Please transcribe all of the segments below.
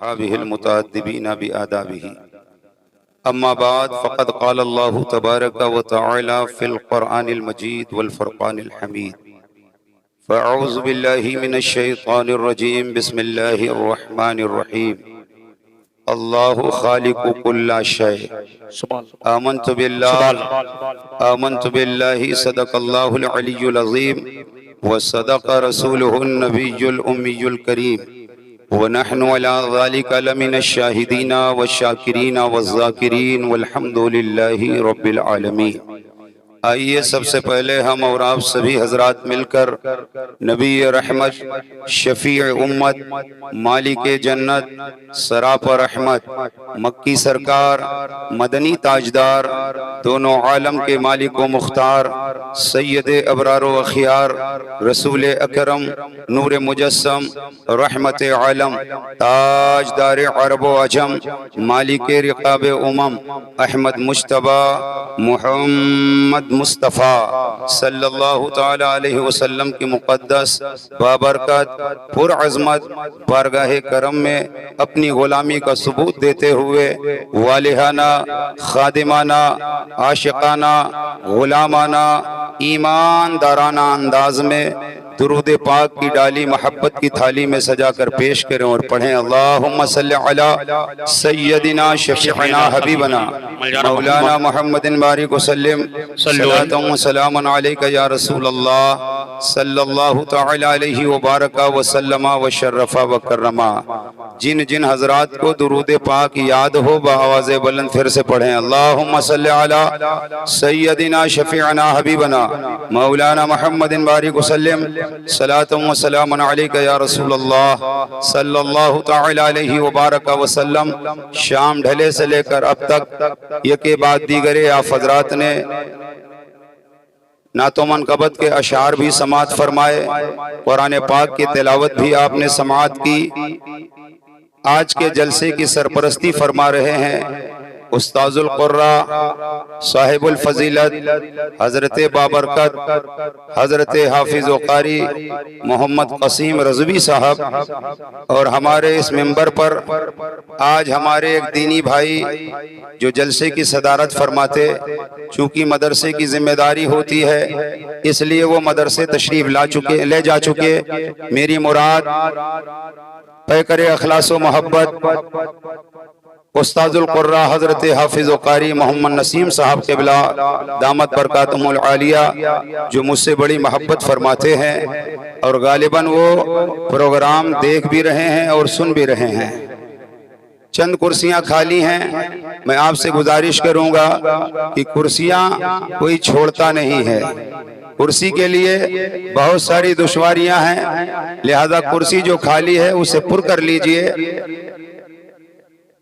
आबिहिल मुतअद्दिबीना बिआदाबिही अम्मा बाद फ़क़द क़ाल अल्लाहु तबारक व तआला फ़िल क़ुरआनिल मजीद वल फ़ुरक़ानिल हमीद फ़अऊज़ु बिल्लाहि मिनश शैतानिर रजीम बिस्मिल्लाहिर रहमानिर रहीम अल्लाहु ख़ालिक़ु कुल्ला शै आमन्तु बिल्लाहि सदक़ल्लाहुल अलियुल अज़ीम व सदक़ रसूलुहुन नबियुल उम्मियुल करीम व नहनु अला ज़ालिका लमिनश शाहिदीना व शाकिरीना व ज़ाकिरीन वल्हम्दुलिल्लाहि रब्बिल आलमीन। आइए सबसे पहले हम और आप सभी हजरात मिलकर नबी रहमत, शफी उम्मत, मालिक जन्नत, सरापर रहमत, मक्की सरकार, मदनी ताजदार, दोनों आलम के मालिक व मुख्तार, सैयद अबरार व अखियार, रसूल अकरम, नूर मुजस्सम, रहमत आलम, ताजदार अरब व अजम, मालिक रिकाब उमम, अहमद मुश्तबा मोहम्मद मुस्तफ़ा सल्लल्लाहु ताला अलैहि वसल्लम की मुक़द्दस बाबरकत पुरअज़मत बारगाह करम में अपनी गुलामी का सबूत देते हुए वालिहाना, खादिमाना, आशिकाना, गुलामाना, ईमानदाराना अंदाज में दुरूद पाक की डाली मोहब्बत की थाली में सजा कर पेश करें और पढ़ें। अल्लाहुम्मा सल्लि अला सय्यदिना शफीअना हबीबना मौलाना मुहम्मदिन बारिक वसल्लिम सलातun व सलामुन अलैका या रसूल अल्लाह सल्लल्लाहु तआला अलैहि व बारका व सल्लमा व शर्रफा व कररमा। जिन जिन हजरात को दुरूद पाक याद हो बआवाज़े बुलंद फिर से पढ़ें। अल्लाहुम्मा सल्लि अला सय्यदिना शफीअना हबीबना मौलाना मुहम्मदिन बारिक वसल्लिम सलातुन व सलामुन अलैका या रसूल अल्लाह सल्लल्लाहु तआला अलैहि व बारका व सल्लम। शाम ढले से लेकर अब तक यके बाद दीगरे आप हजरात ने नातो मनकबत के अशार भी समात फरमाए, कुरान पाक की तिलावत भी आपने समात की। आज के जलसे की सरपरस्ती फरमा रहे हैं उस्ताजुल कुर्रा साहिबुल फजीलत हजरत बाबरकत हजरत हाफिज व कारी मोहम्मद कसीम रज़वी साहब। और हमारे इस मेंबर पर आज हमारे एक दीनी भाई जो जलसे की सदारत फरमाते, चूंकि मदरसे की जिम्मेदारी होती है इसलिए वो मदरसे तशरीफ ले जा चुके। मेरी मुराद पैकरे अखलास व मोहब्बत उस्ताजुल कुर्रा हजरत हाफिज व कारी मोहम्मद नसीम साहब क़िबला दामत बरकातुहुल आलिया जो मुझसे बड़ी मोहब्बत फरमाते हैं और गालिबन वो प्रोग्राम देख भी रहे हैं और सुन भी रहे हैं। चंद कुर्सियां खाली हैं, मैं आपसे गुजारिश करूंगा कि कुर्सियां कोई छोड़ता नहीं है। कुर्सी के लिए बहुत सारी दुश्वारियां हैं, लिहाजा कुर्सी जो खाली है उसे पुर कर लीजिए।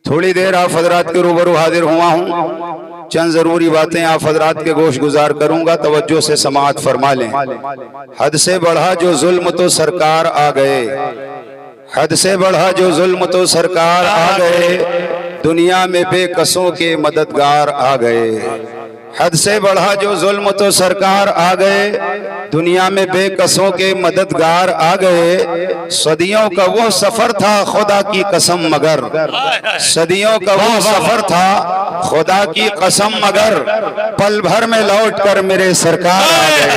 थोड़ी देर आप हजरात के रूबरू हाजिर हुआ हूँ, चंद जरूरी बातें आप हजरात के गोश गुजार करूंगा, तवज्जो से समाअत फरमा लें। हद से बढ़ा जो जुल्म तो सरकार आ गए, हद से बढ़ा जो जुल्म तो सरकार आ गए, दुनिया में बेकसों के मददगार आ गए। हद से बढ़ा जो जुल्म तो सरकार आ गए, दुनिया में बेकसों के मददगार आ गए। सदियों का वो सफर था खुदा की कसम मगर, सदियों का वो सफर था खुदा की कसम मगर, पल भर में लौट कर मेरे सरकार आ गए,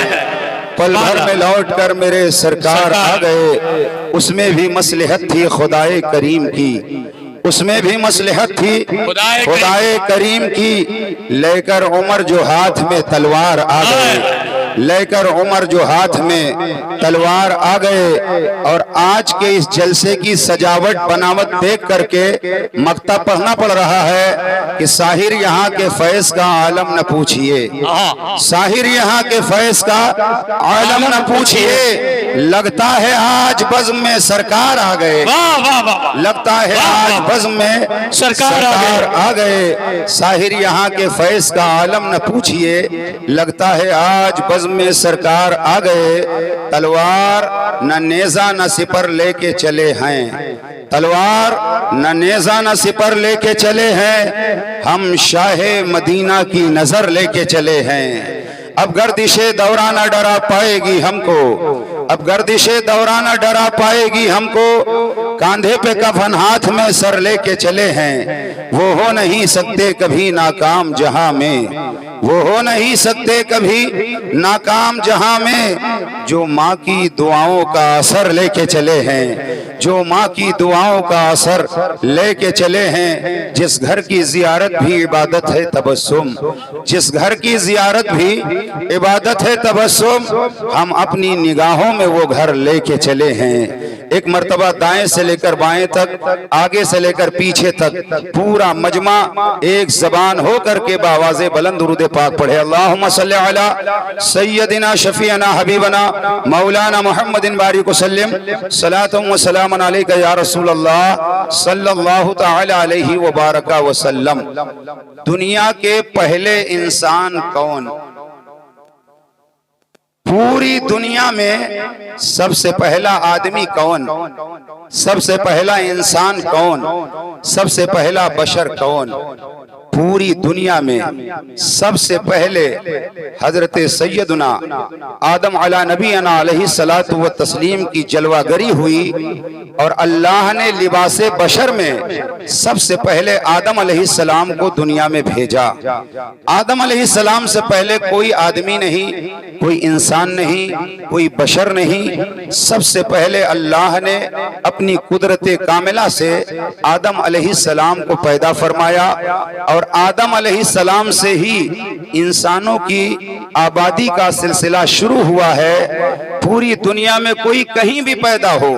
पल भर में लौट कर मेरे सरकार आ गए। उसमें भी मसलहत थी खुदाए करीम की, उसमें भी मसलहत थी खुदाए करीम की, लेकर उमर जो हाथ में तलवार आ गए, लेकर उमर जो हाथ में तलवार आ गए। और आज के इस जलसे की सजावट बनावट देख करके मक्ता पढ़ना पड़ रहा है कि साहिर यहाँ के फैज का आलम न पूछिए, साहिर यहाँ के फैज का आलम न पूछिए, लगता है आज बज़्म में सरकार आ गए, लगता है आज बज़्म में सरकार आ गए। साहिर यहाँ के फैज का आलम न पूछिए, लगता है आज बज़्म में सरकार आ गए। तलवार न नेजा न सिपर लेके चले हैं, तलवार न नेजा न सिपर लेके चले हैं, हम शाहे मदीना की नजर लेके चले हैं। अब गर्दिशे दौरा न डरा पाएगी हमको, अब गर्दिशे दौरा न डरा पाएगी हमको, कांधे पे कफन हाथ में सर लेके चले हैं, वो हो नहीं सकते कभी नाकाम जहां में, वो हो नहीं सकते कभी नाकाम जहां में, जो माँ की दुआओं का असर लेके चले हैं, जो माँ की दुआओं का असर लेके चले हैं। जिस घर की जियारत भी इबादत है तबस्सुम, जिस घर की जियारत भी इबादत है तबस्सुम, हम अपनी निगाहों में वो घर लेके चले हैं। एक मर्तबा दाएं से लेकर बाएं तक, आगे से लेकर पीछे तक पूरा मजमा एक जबान हो करके बावाज़े बुलंद दुरूद पाक पढ़े। अल्लाहुम्मा सल्ली अला सय्यदिना शफीअना हबीबना मौलाना मुहम्मदिन बारिक वसल्लम सलातुम व सलामन अलैका या रसूल अल्लाह सल्लल्लाहु तआला अलैहि व बारक वसल्लम। दुनिया के पहले इंसान कौन? पूरी दुनिया में सबसे पहला आदमी कौन? सबसे पहला इंसान कौन? सबसे पहला बशर कौन? पूरी दुनिया में सबसे पहले हजरत सैयदना आदम अला नबीना अलैहि सलातु व तस्लीम की जलवागरी हुई और अल्लाह ने लिबासे बशर में सबसे पहले आदम अलैहिस्सलाम को दुनिया में भेजा। आदम अलैहिस्सलाम से पहले कोई आदमी नहीं, कोई इंसान नहीं, कोई बशर नहीं। सबसे पहले अल्लाह ने अपनी कुदरत कामिला से आदम अलैहिस्सलाम को पैदा फरमाया और आदम अलैहिस्सलाम से ही इंसानों की आबादी का सिलसिला शुरू हुआ है। पूरी दुनिया में कोई कहीं भी पैदा हो,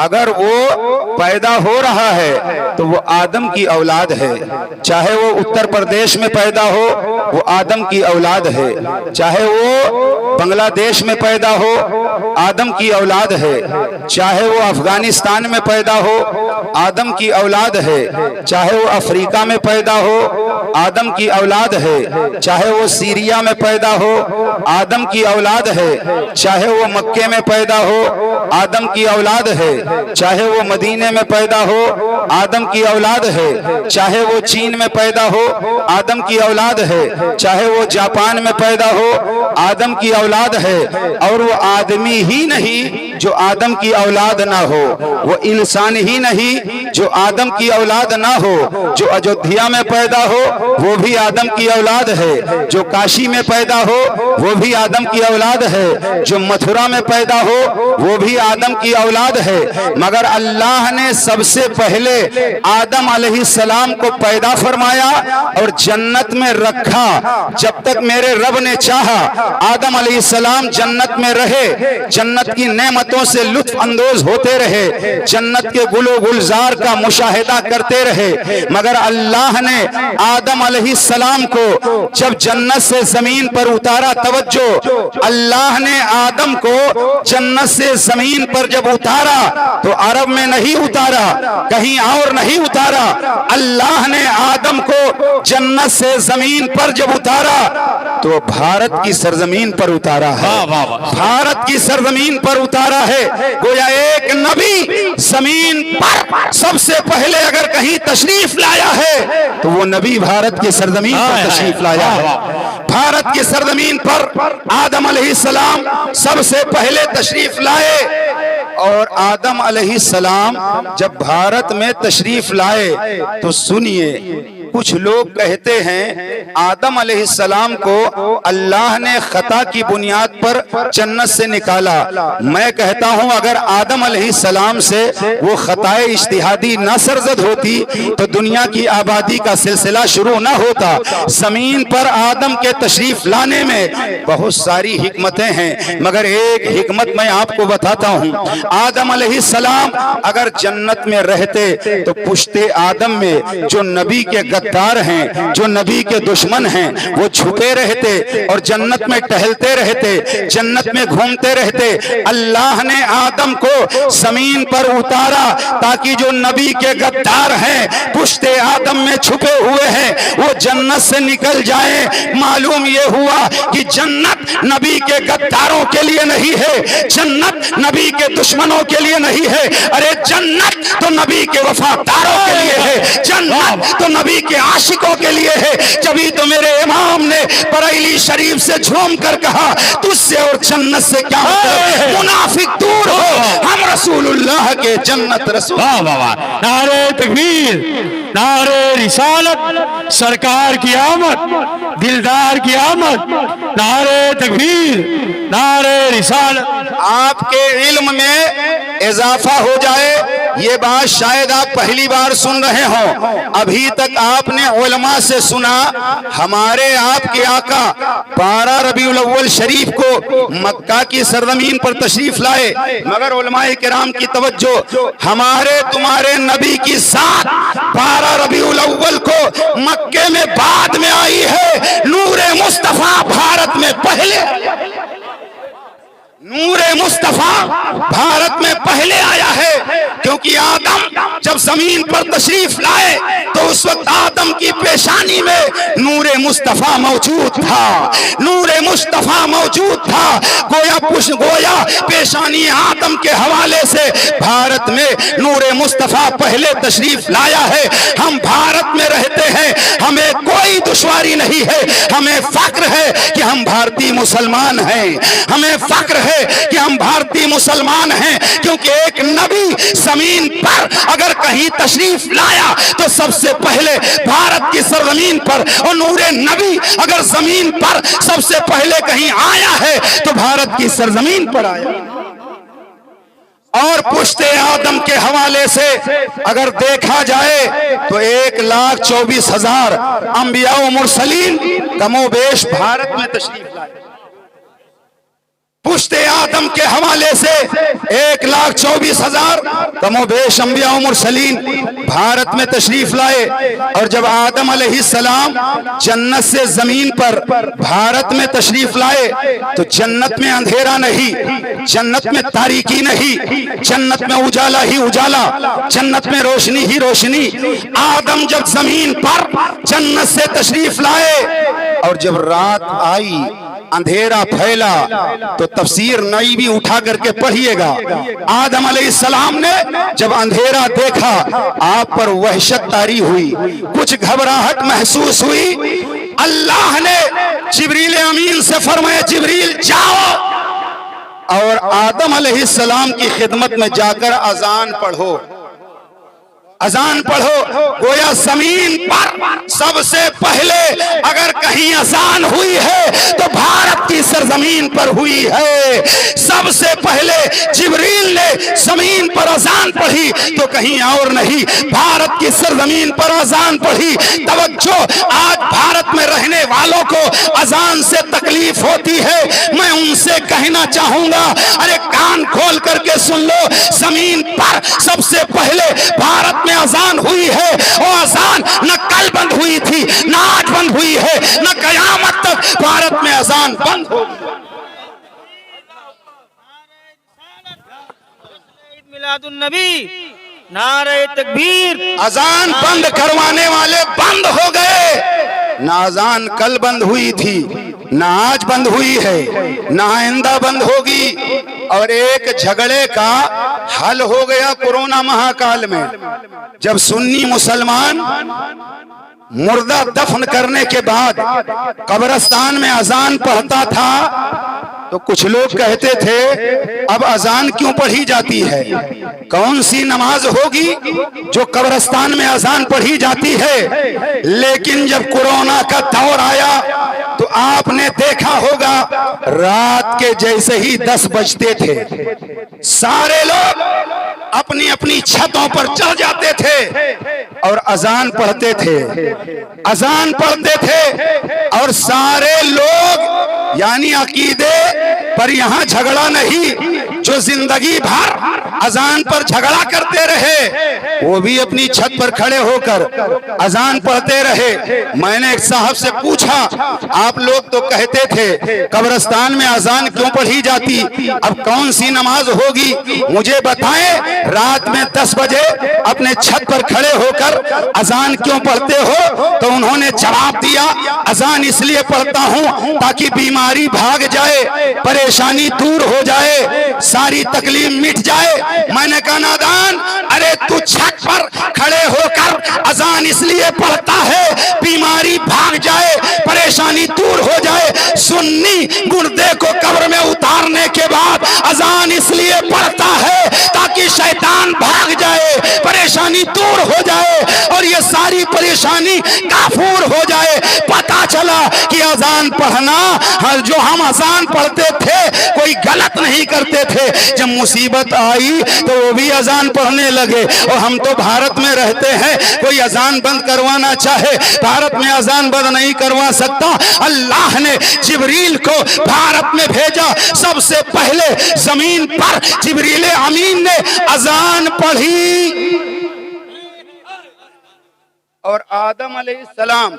अगर वो पैदा हो रहा है तो वो आदम की औलाद है। चाहे वो उत्तर प्रदेश में पैदा हो, वो आदम की औलाद है। चाहे वो बांग्लादेश में पैदा हो, आदम की औलाद है। चाहे वो अफगानिस्तान में पैदा हो, आदम की औलाद है। चाहे वो अफ्रीका में पैदा हो, आदम की औलाद है। चाहे वो सीरिया में पैदा हो, आदम की औलाद है। चाहे वो मक्के में पैदा हो, आदम की औलाद है। चाहे वो मदीने में पैदा हो, आदम की औलाद है। चाहे वो चीन में पैदा हो, आदम की औलाद है। चाहे वो जापान में पैदा हो, आदम की औलाद है। और वो आदमी ही नहीं जो आदम की औलाद ना हो, वो इंसान ही नहीं जो आदम की औलाद ना हो। जो अयोध्या में पैदा हो वो भी आदम की औलाद है, जो काशी में पैदा हो वो भी आदम की औलाद है, जो मथुरा में पैदा हो वो भी आदम की औलाद है। मगर अल्लाह ने सबसे पहले आदम अलैहिस्सलाम को पैदा फरमाया और जन्नत में रखा। जब तक मेरे रब ने चाहा आदम अलैहिस्सलाम जन्नत में रहे, जन्नत की नेमतों से लुत्फ अंदोज होते रहे, जन्नत के गुलो गुलजार का मुशाहिदा करते रहे। मगर अल्लाह ने आदम अलैहिस्सलाम को जब जन्नत से जमीन पर उतारा, तवज्जो, अल्लाह ने आदम को जन्नत से जमीन पर जब उतारा तो अरब में नहीं उतारा, कहीं और नहीं उतारा। अल्लाह ने आदम को जन्नत से जमीन पर जब उतारा तो भारत की सरजमीन पर उतारा है। भारत की सरजमीन पर उतारा है। गोया एक नबी जमीन पर सबसे पहले अगर कहीं तशरीफ लाया है तो वो नबी भारत की सरजमीन पर तशरीफ लाया है। भारत की सरजमीन पर आदम अलैहिस्सलाम सबसे पहले तशरीफ लाए और आदम अलैहिस्सलाम जब भारत में तशरीफ लाए तो सुनिए, कुछ लोग कहते हैं आदम अलैहिस्सलाम को अल्लाह ने खता की बुनियाद पर जन्नत से निकाला। मैं कहता हूं अगर आदम अलैहिस्सलाम से वो खताए इज्तिहादी न सरजद होती तो दुनिया की आबादी का सिलसिला शुरू न होता। जमीन पर आदम के तशरीफ लाने में बहुत सारी हिकमतें हैं, मगर एक हिकमत मैं आपको बताता हूं। आदम अलैहिस्सलाम अगर जन्नत में रहते तो पुश्ते आदम में जो नबी के गद्दार हैं, जो नबी के दुश्मन हैं, वो छुपे रहते और जन्नत में टहलते रहते, जन्नत में घूमते रहते। अल्लाह ने आदम को जमीन पर उतारा ताकि जो नबी के गद्दार हैं, पुश्ते आदम में छुपे हुए हैं, वो जन्नत से निकल जाए। मालूम ये हुआ कि जन्नत नबी के गद्दारों के लिए नहीं है, जन्नत नबी के दुश्मनों के लिए नहीं है। अरे जन्नत तो नबी के वफादारों के लिए है, जन्नत तो नबी के आशिकों के लिए है। जभी तो मेरे इमाम ने बरेली शरीफ से झूम कर कहा, तुझसे और जन्नत से क्या मतलब, मुनाफिक दूर हो, हम रसूलुल्लाह के जन्नत रसूल। वाह वाह वाह, नारे तकबीर, नारे रिसालत, सरकार की आमद, दिलदार की आमद, नारे तकबीर, नारे रिसालत। आपके इल्म में इजाफा हो जाए, ये बात शायद आप पहली बार सुन रहे हो। अभी तक आपने उलमा से सुना हमारे आपके आका 12 रबीउल अव्वल शरीफ को मक्का की सरजमीन पर तशरीफ लाए, मगर उलमाए किराम की तवज्जो, हमारे तुम्हारे नबी की साथ 12 रबीउल अव्वल को मक्के में बाद में आई है। नूरे मुस्तफा भारत में पहले, नूरे मुस्तफा भारत में पहले आया है, क्योंकि आदम जब जमीन पर तशरीफ लाए तो उस वक्त आदम की पेशानी में नूरे मुस्तफा मौजूद था, नूरे मुस्तफा मौजूद था। गोया पेशानी आदम के हवाले से भारत में नूरे मुस्तफा पहले तशरीफ लाया है। हम भारत में रहते हैं, हमें कोई दुश्वारी नहीं है, हमें फक्र है कि हम भारतीय मुसलमान हैं, हमें फक्र है कि हम भारतीय मुसलमान हैं, क्योंकि एक नबी जमीन पर अगर कहीं तशरीफ लाया तो सबसे पहले भारत की सरजमीन पर, और नूरे नबी अगर जमीन पर सबसे पहले कहीं आया है तो भारत की सरजमीन पर आया। और पुश्ते आदम के हवाले से अगर देखा जाए तो 1,24,000 अंबिया व मुरसलीन कमोबेश भारत में तशरीफ लाए। पुश्ते आदम के हवाले से 1,24,000 कमोबेश अंबिया व मुरसलीन भारत में तशरीफ लाए। और जब आदम अलैहिस्सलाम जन्नत से जमीन पर भारत में तशरीफ लाए तो जन्नत में अंधेरा नहीं, जन्नत में तारीकी नहीं, जन्नत में उजाला ही उजाला, जन्नत में रोशनी ही रोशनी। आदम जब जमीन पर जन्नत से तशरीफ लाए और जब रात आई, अंधेरा फैला, तो तफसीर नई भी उठा करके पढ़िएगा। आदम अलैहिस्सलाम ने जब अंधेरा देखा, आप पर वहशत तारी हुई, कुछ घबराहट महसूस हुई। अल्लाह ने जिब्रील अमीन से फरमाया, जिब्रील जाओ और आदम अलैहिस्सलाम की खिदमत में जाकर अजान पढ़ो, अजान पढ़ो। गोया जमीन पर सबसे पहले अगर कहीं अजान हुई है तो भारत की सरजमीन पर हुई है। सबसे पहले जिब्रील ने जमीन पर अजान पढ़ी तो कहीं और नहीं, भारत की सरजमीन पर अजान पढ़ी। तवज्जो, आज भारत में रहने वालों को अजान से तकलीफ होती है, मैं उनसे कहना चाहूंगा, अरे कान खोल करके सुन लो, जमीन पर सबसे पहले भारत में अजान हुई है। वो अजान न कल बंद हुई थी, न आज बंद हुई है, न कयामत तक भारत में अजान बंद होगी। मिलादुन नबी, नारे तकबीर। अजान बंद करवाने वाले बंद हो गए। ना अजान कल बंद हुई थी, ना आज बंद हुई है, ना आइंदा बंद होगी। और एक झगड़े का हल हो गया कोरोना महाकाल में, जब सुन्नी मुसलमान मुर्दा दफन करने के बाद कब्रिस्तान में अजान पढ़ता था तो कुछ लोग कहते थे अब अजान क्यों पढ़ी जाती है, कौन सी नमाज होगी जो कब्रिस्तान में अजान पढ़ी जाती है। लेकिन जब कोरोना का दौर आया तो आपने देखा होगा, रात के जैसे ही 10 बजते थे सारे लोग अपनी अपनी छतों पर चढ़ जाते थे और अजान पढ़ते थे, अजान पढ़ते थे। और सारे लोग यानी अकीदे पर यहाँ झगड़ा नहीं, जो जिंदगी भर अजान पर झगड़ा करते रहे वो भी अपनी छत पर खड़े होकर अजान पढ़ते रहे। मैंने एक साहब से पूछा, आप लोग तो कहते थे कब्रिस्तान में अजान क्यों पढ़ी जाती, अब कौन सी नमाज होगी, मुझे बताएं। रात में 10 बजे अपने छत पर खड़े होकर अजान क्यों पढ़ते हो? तो उन्होंने जवाब दिया, अजान इसलिए पढ़ता हूं ताकि बीमारी भाग जाए, परेशानी दूर हो जाए, सारी तकलीफ मिट जाए। मैंने कहा नादान, अरे तू छत पर खड़े होकर अजान इसलिए पढ़ता है बीमारी भाग जाए, परेशानी दूर हो जाए। सुन्नी मुर्दे को कब्र में उतारने के बाद अजान इसलिए पढ़ता है ताकि शैतान भाग जाए, परेशानी दूर हो जाए और ये सारी परेशानी काफूर हो जाए। पता चला कि अजान पढ़ना, जो हम अजान पढ़ते थे कोई गलत नहीं करते थे, जब मुसीबत आई तो वो भी अजान पढ़ने लगे। और हम तो भारत में रहते हैं, कोई अजान बंद करवाना चाहे भारत में अजान बंद नहीं करवा सकता। अल्लाह ने जिब्रील को भारत में भेजा, सबसे पहले जमीन पर जिब्रील अमीन ने अजान पढ़ी। और आदम अलैहिस्सलाम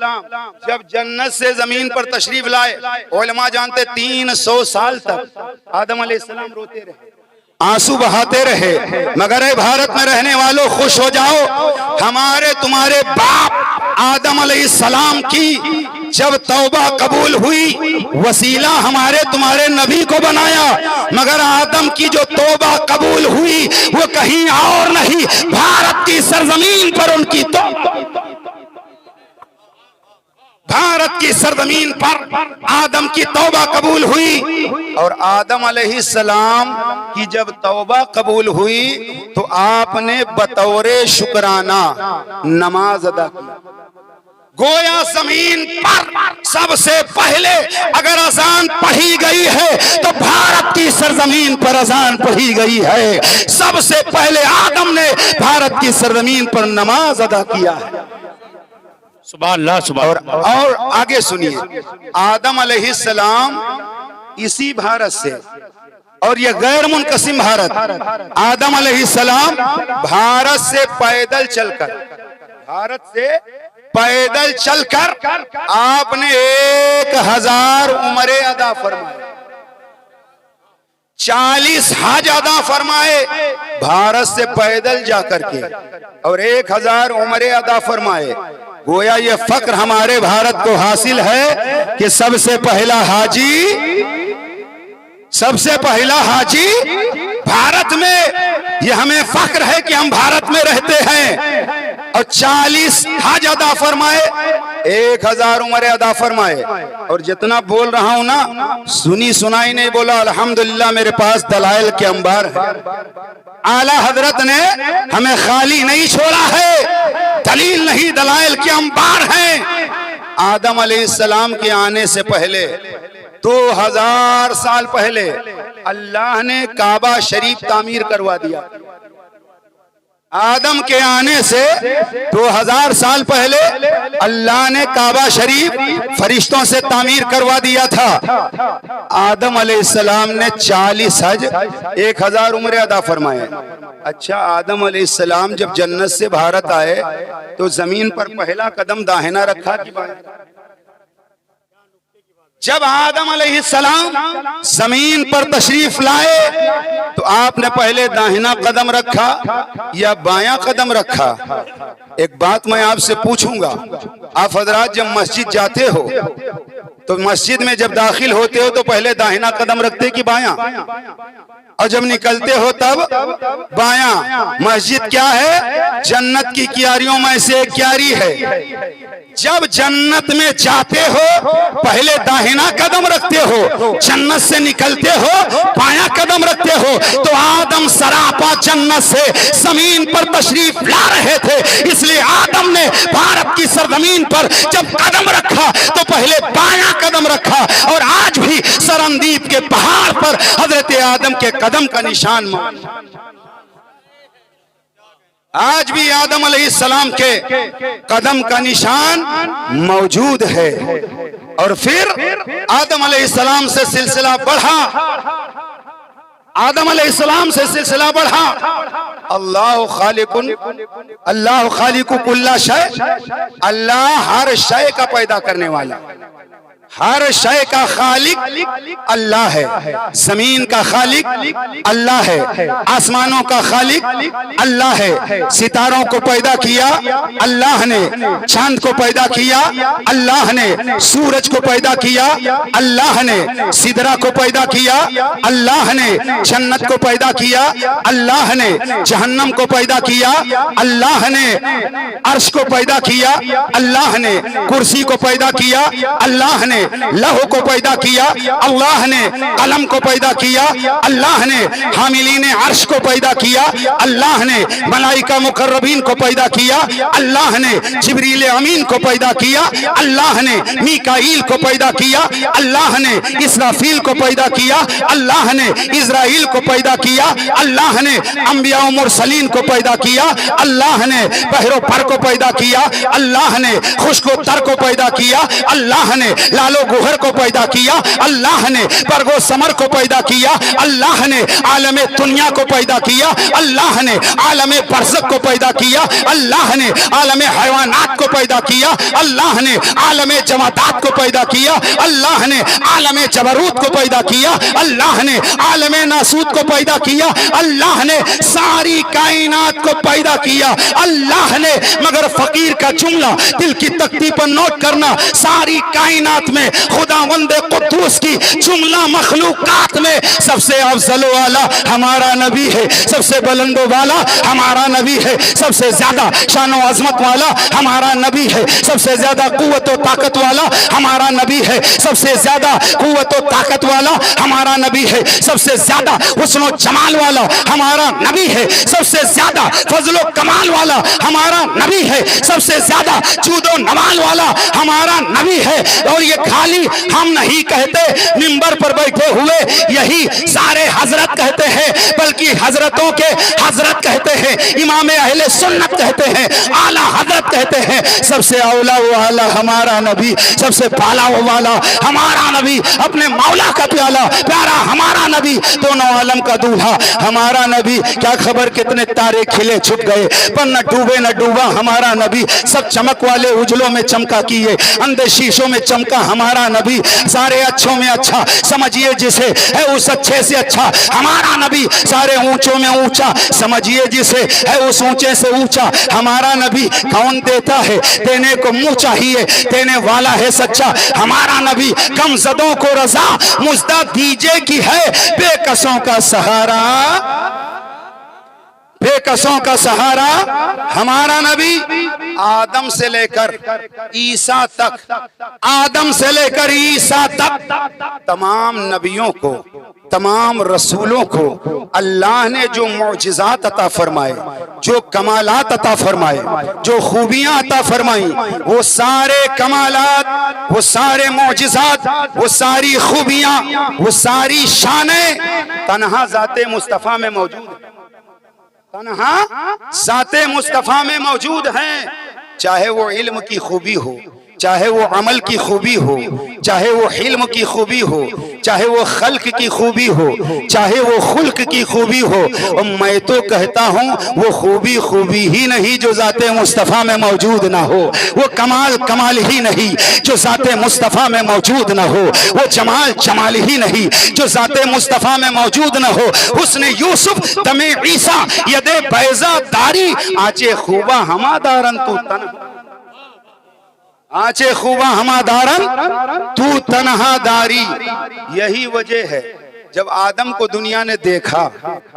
जब जन्नत से जमीन पर तशरीफ लाए, उलमा जानते 300 साल तक आदम अलैहिस्सलाम रोते रहे, आंसू बहाते रहे। मगर ए भारत में रहने वालों खुश हो जाओ, हमारे तुम्हारे बाप आदम अलैहिस्सलाम की जब तौबा कबूल हुई, वसीला हमारे तुम्हारे नबी को बनाया। मगर आदम की जो तौबा कबूल हुई वो कहीं और नहीं, भारत की सरजमीन पर उनकी भारत की सरजमीन पर आदम की तौबा कबूल हुई। और आदम अलैहिस्सलाम की जब तौबा कबूल हुई तो आपने बतौरे शुक्राना नमाज अदा की। गोया जमीन पर सबसे पहले अगर अजान पढ़ी गई है तो भारत की सरजमीन पर अजान पढ़ी गई है। सबसे पहले आदम ने भारत की सरजमीन पर नमाज अदा किया है। सुभान अल्लाह, सुभान अल्लाह। और आगे सुनिए, आदम अलैहिस्सलाम इसी भारत से, और ये गैर मुनकसिम भारत, आदम अलैहिस्सलाम भारत से पैदल चलकर, भारत से पैदल चलकर आपने 1000 उम्रे अदा फरमाए, 40 हज अदा फरमाए भारत से पैदल जाकर के, और 1000 उम्रे अदा फरमाए। गोया ये फक्र हमारे भारत को हासिल है कि सबसे पहला हाजी भारत में। ये हमें फक्र है कि हम भारत में रहते हैं। और 40 हज अदा फरमाए, 1000 उम्रे अदा फरमाए। और जितना बोल रहा हूं ना, सुनी सुनाई नहीं बोला, अल्हम्दुलिल्लाह मेरे पास दलाइल के अंबार है। आला हजरत ने हमें खाली नहीं छोड़ा है, दलील नहीं दलाइल के अंबार हैं। आदम अलैहिस्सलाम के आने से पहले 2000 साल पहले अल्लाह ने काबा शरीफ तामीर करवा दिया। आदम के आने से 2000 साल पहले अल्लाह ने काबा शरीफ फरिश्तों से तामीर करवा दिया था। आदम अलैहिस्सलाम ने 40 हज 1000 उम्रे अदा फरमाए। अच्छा, आदम अलैहिस्सलाम जब जन्नत से भारत आए तो जमीन पर पहला कदम दाहिना रखा कि बायां? जब आदम अलैहिस्सलाम जमीन पर तशरीफ लाए तो आपने पहले दाहिना कदम रखा या बायां कदम रखा? एक बात मैं आपसे पूछूंगा, आप हजरात जब मस्जिद जाते हो तो मस्जिद में जब दाखिल होते हो तो पहले दाहिना कदम रखते कि बायां? और जब निकलते हो तब बायां। मस्जिद क्या है? जन्नत की क्यारियों में से एक क्यारी है। जब जन्नत में जाते हो पहले दाहिना कदम रखते हो, जन्नत से निकलते हो बायां कदम रखते हो। तो आदम सरापा जन्नत से जमीन पर तशरीफ ला रहे थे, इसलिए आदम ने भारत की सरजमीन पर जब कदम रखा तो पहले बायां कदम रखा। और आज भी सरंदीप के पहाड़ पर हजरत आदम के कदम का निशान आज भी आदम अलैहिस्सलाम के कदम का निशान मौजूद है। और फिर आदम अलैहिस्सलाम से सिलसिला बढ़ा, आदम अलैहिस्सलाम से सिलसिला बढ़ा। अल्लाह खालिकु कुल्ला शय, अल्लाह हर शय का पैदा करने वाला, हर शय का खालिक अल्लाह है। जमीन का खालिक अल्लाह है, आसमानों का खालिक अल्लाह है। सितारों को पैदा किया अल्लाह ने, चांद को पैदा किया अल्लाह ने, सूरज को पैदा किया अल्लाह ने, सिदरा को पैदा किया अल्लाह ने, जन्नत को पैदा किया अल्लाह ने, जहन्नम को पैदा किया अल्लाह ने, अर्श को पैदा किया अल्लाह ने, कुर्सी को पैदा किया अल्लाह ने, लौह को पैदा किया अल्लाह ने, कलम को पैदा किया अल्लाह ने, हामिलीन अर्श को पैदा किया अल्लाह ने, मलाइका मुकर्रबीन को पैदा किया अल्लाह ने, जिब्रील अमीन को पैदा किया अल्लाह ने, मीकाईल को पैदा किया अल्लाह ने, इसराफील को पैदा किया अल्लाह ने, इजराइल को पैदा किया अल्लाह ने, अंबिया और मुरसलीन को पैदा किया अल्लाह ने, बहरो पर को पैदा किया अल्लाह ने, खुश्को तर को पैदा किया अल्लाह ने, लालो गुहर को पैदा किया अल्लाह ने, परगो समर को पैदा किया अल्लाह ने, आलमे दुनिया को पैदा किया अल्लाह ने, आलमे बरज़ख को पैदा किया अल्लाह ने, आलमे हैवानात को पैदा किया अल्लाह ने, आलमे जमादात को पैदा किया अल्लाह ने, आलमे जबरूत को पैदा किया अल्लाह ने, आलमे नासूत को पैदा किया अल्लाह ने, सारी कायनात को पैदा किया अल्लाह ने। मगर फकीर का जुमला दिल की तख्ती पर नोट करना, सारी कायनात में खुदावंद कुद्दूस की जुमला मखलूकात में सबसे अफजल वाला हमारा नबी है, सबसे बुलंद वाला हमारा नबी है, सबसे ज्यादा शान और अजमत वाला हमारा नबी है, सबसे ज्यादा कुव्वत और ताकत वाला हमारा नबी है, सबसे ज्यादा कुव्वत और ताकत वाला हमारा नबी है, सबसे ज्यादा हुस्न और जमाल वाला हमारा नबी है, सबसे ज्यादा फजल और कमाल वाला हमारा नबी है, सबसे ज्यादा जूदो नवाल वाला हमारा नबी है। और ये खाली हम नहीं कहते, मिंबर पर बैठे हुए यही सारे हजरत कहते हैं, बल्कि हजरतों के हजरत कहते हैं, इमाम अहले सुन्नत कहते हैं, आला हजरत कहते हैं। सबसे औला वाला हमारा नबी, सबसे पाला वाला हमारा नबी, अपने मौला का प्याला प्यारा हमारा नबी, दोनों आलम का दूल्हा हमारा नबी। क्या खबर कितने तारे खिले छुप गए, पर न डूबे न डूबा हमारा नबी। सब चमक वाले उजलों में चमका किए, अंधे शीशों में चमका हमारा नबी। सारे अच्छों में अच्छा समझिए जिसे है उस अच्छे से अच्छा हमारा नबी। सारे ऊंचों में ऊंचा समझिए जिसे है उस ऊंचे से ऊंचा हमारा नबी। कौन देता है, देने को मुंह चाहिए, देने वाला है सच्चा हमारा नबी। कमजदों को रजा मुजदा दीजिए की है, बेकसों का सहारा, बेकसों का सहारा हमारा नबी। आदम से लेकर ईसा तक, आदम से लेकर ईसा तक तमाम नबियों को, तमाम रसूलों को अल्लाह ने जो मौजिज़ात अता फरमाए, जो कमालात अता फरमाए, जो खूबियां अता फरमाई, वो सारे कमालात, वो सारे मौजिज़ात, वो सारी खूबियां, वो सारी शानें तन्हा ज़ाते मुस्तफ़ा में मौजूद है, तन्हा ज़ाते मुस्तफ़ा में मौजूद हैं। चाहे वो इल्म की खूबी हो, चाहे वो अमल की खूबी हो, चाहे वो हिल्म की खूबी हो, चाहे वो खल्क की खूबी हो, चाहे वो खुल्क की खूबी हो। और मैं तो कहता हूँ वो खूबी खूबी ही नहीं जो ज़ाते मुस्तफ़ा में मौजूद ना हो, वो कमाल कमाल ही नहीं जो ज़ाते मुस्तफ़ा में मौजूद ना हो, वो जमाल जमाल ही नहीं जो ज़ाते मुस्तफ़ा में मौजूद ना हो। हुस्न यूसुफ दमे ईसा यदे बैज़ा दारी, आचे खूबा हमादारन तू तन, आचे खूबा हमादारन तू तन्हादारी। यही वजह है जब आदम को दुनिया ने देखा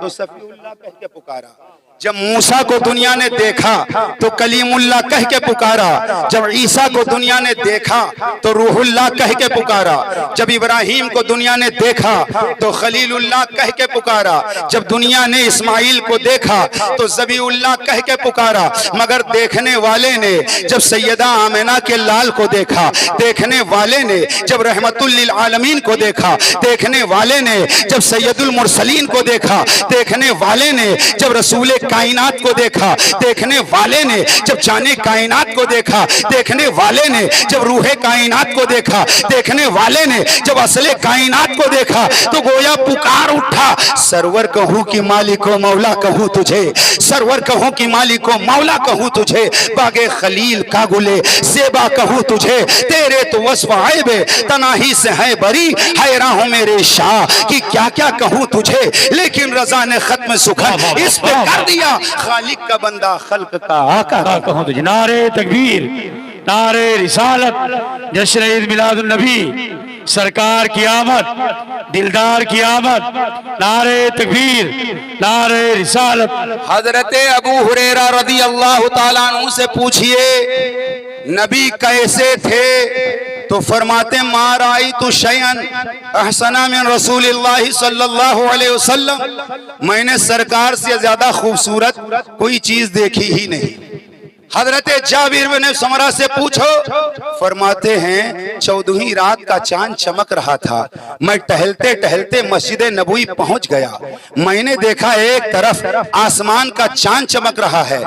तो सफीउल्लाह कह के पुकारा, जब मूसा को दुनिया ने देखा तो कलीमुल्लाह कह के पुकारा, जब ईसा को दुनिया ने देखा तो रूहुल्लाह कह के पुकारा, जब इब्राहीम को दुनिया ने देखा तो खलीलुल्लाह कह के पुकारा, जब दुनिया ने इस्माइल को देखा तो ज़बीउल्लाह कह के पुकारा। मगर देखने वाले ने जब सैयदा आमिना के लाल को देखा, देखने वाले ने जब रहमतुल लिल आलमीन को देखा, देखने वाले ने जब सैयदुल मुरसलीन को देखा, देखने वाले ने जब रसूल कायनात को देखा, देखने वाले ने जब जाने कायनात को देखा, देखने वाले ने जब रूहे कायनात को देखा, देखने वाले ने जब असले कायनात को देखा, तो गोया पुकार उठा, सरवर कहूं कि मालिको मौला कहूं तुझे, सरवर कहूं कि मालिको मौला कहूं तुझे, बागे खलील का गुले सेबा कहूं तुझे, तेरे तो वस्फ आइबे तनाही से है बरी, हैरान हूं मेरे शाह कि क्या क्या कहूं तुझे, लेकिन रजा ने खत्म सुखन इस पे कर दिया, खालिक का बंदा खल्क का आका कहूं तुझे। नारे तकबीर, नारे रिसालत, जश्न ईद मिलादुन नबी, सरकार की आमद, दिलदार की आमद, नारे तकबीर, नारे रिसालत। हजरत अबू हुरैरा रदी अल्लाह ताला अन्हु से पूछिए नबी कैसे थे, तो फरमाते माराई तो शयन अहसना मिन रसूलिल्लाह सल्लल्लाहु अलैहि वसल्लम, मैंने सरकार से ज्यादा खूबसूरत कोई चीज देखी ही नहीं। हजरत जाबिर बिन समरा से पूछो, फरमाते हैं 14वीं रात का चांद चमक रहा था, मैं टहलते टहलते मस्जिद नबवी पहुंच गया, मैंने देखा एक तरफ आसमान का चांद चमक रहा है,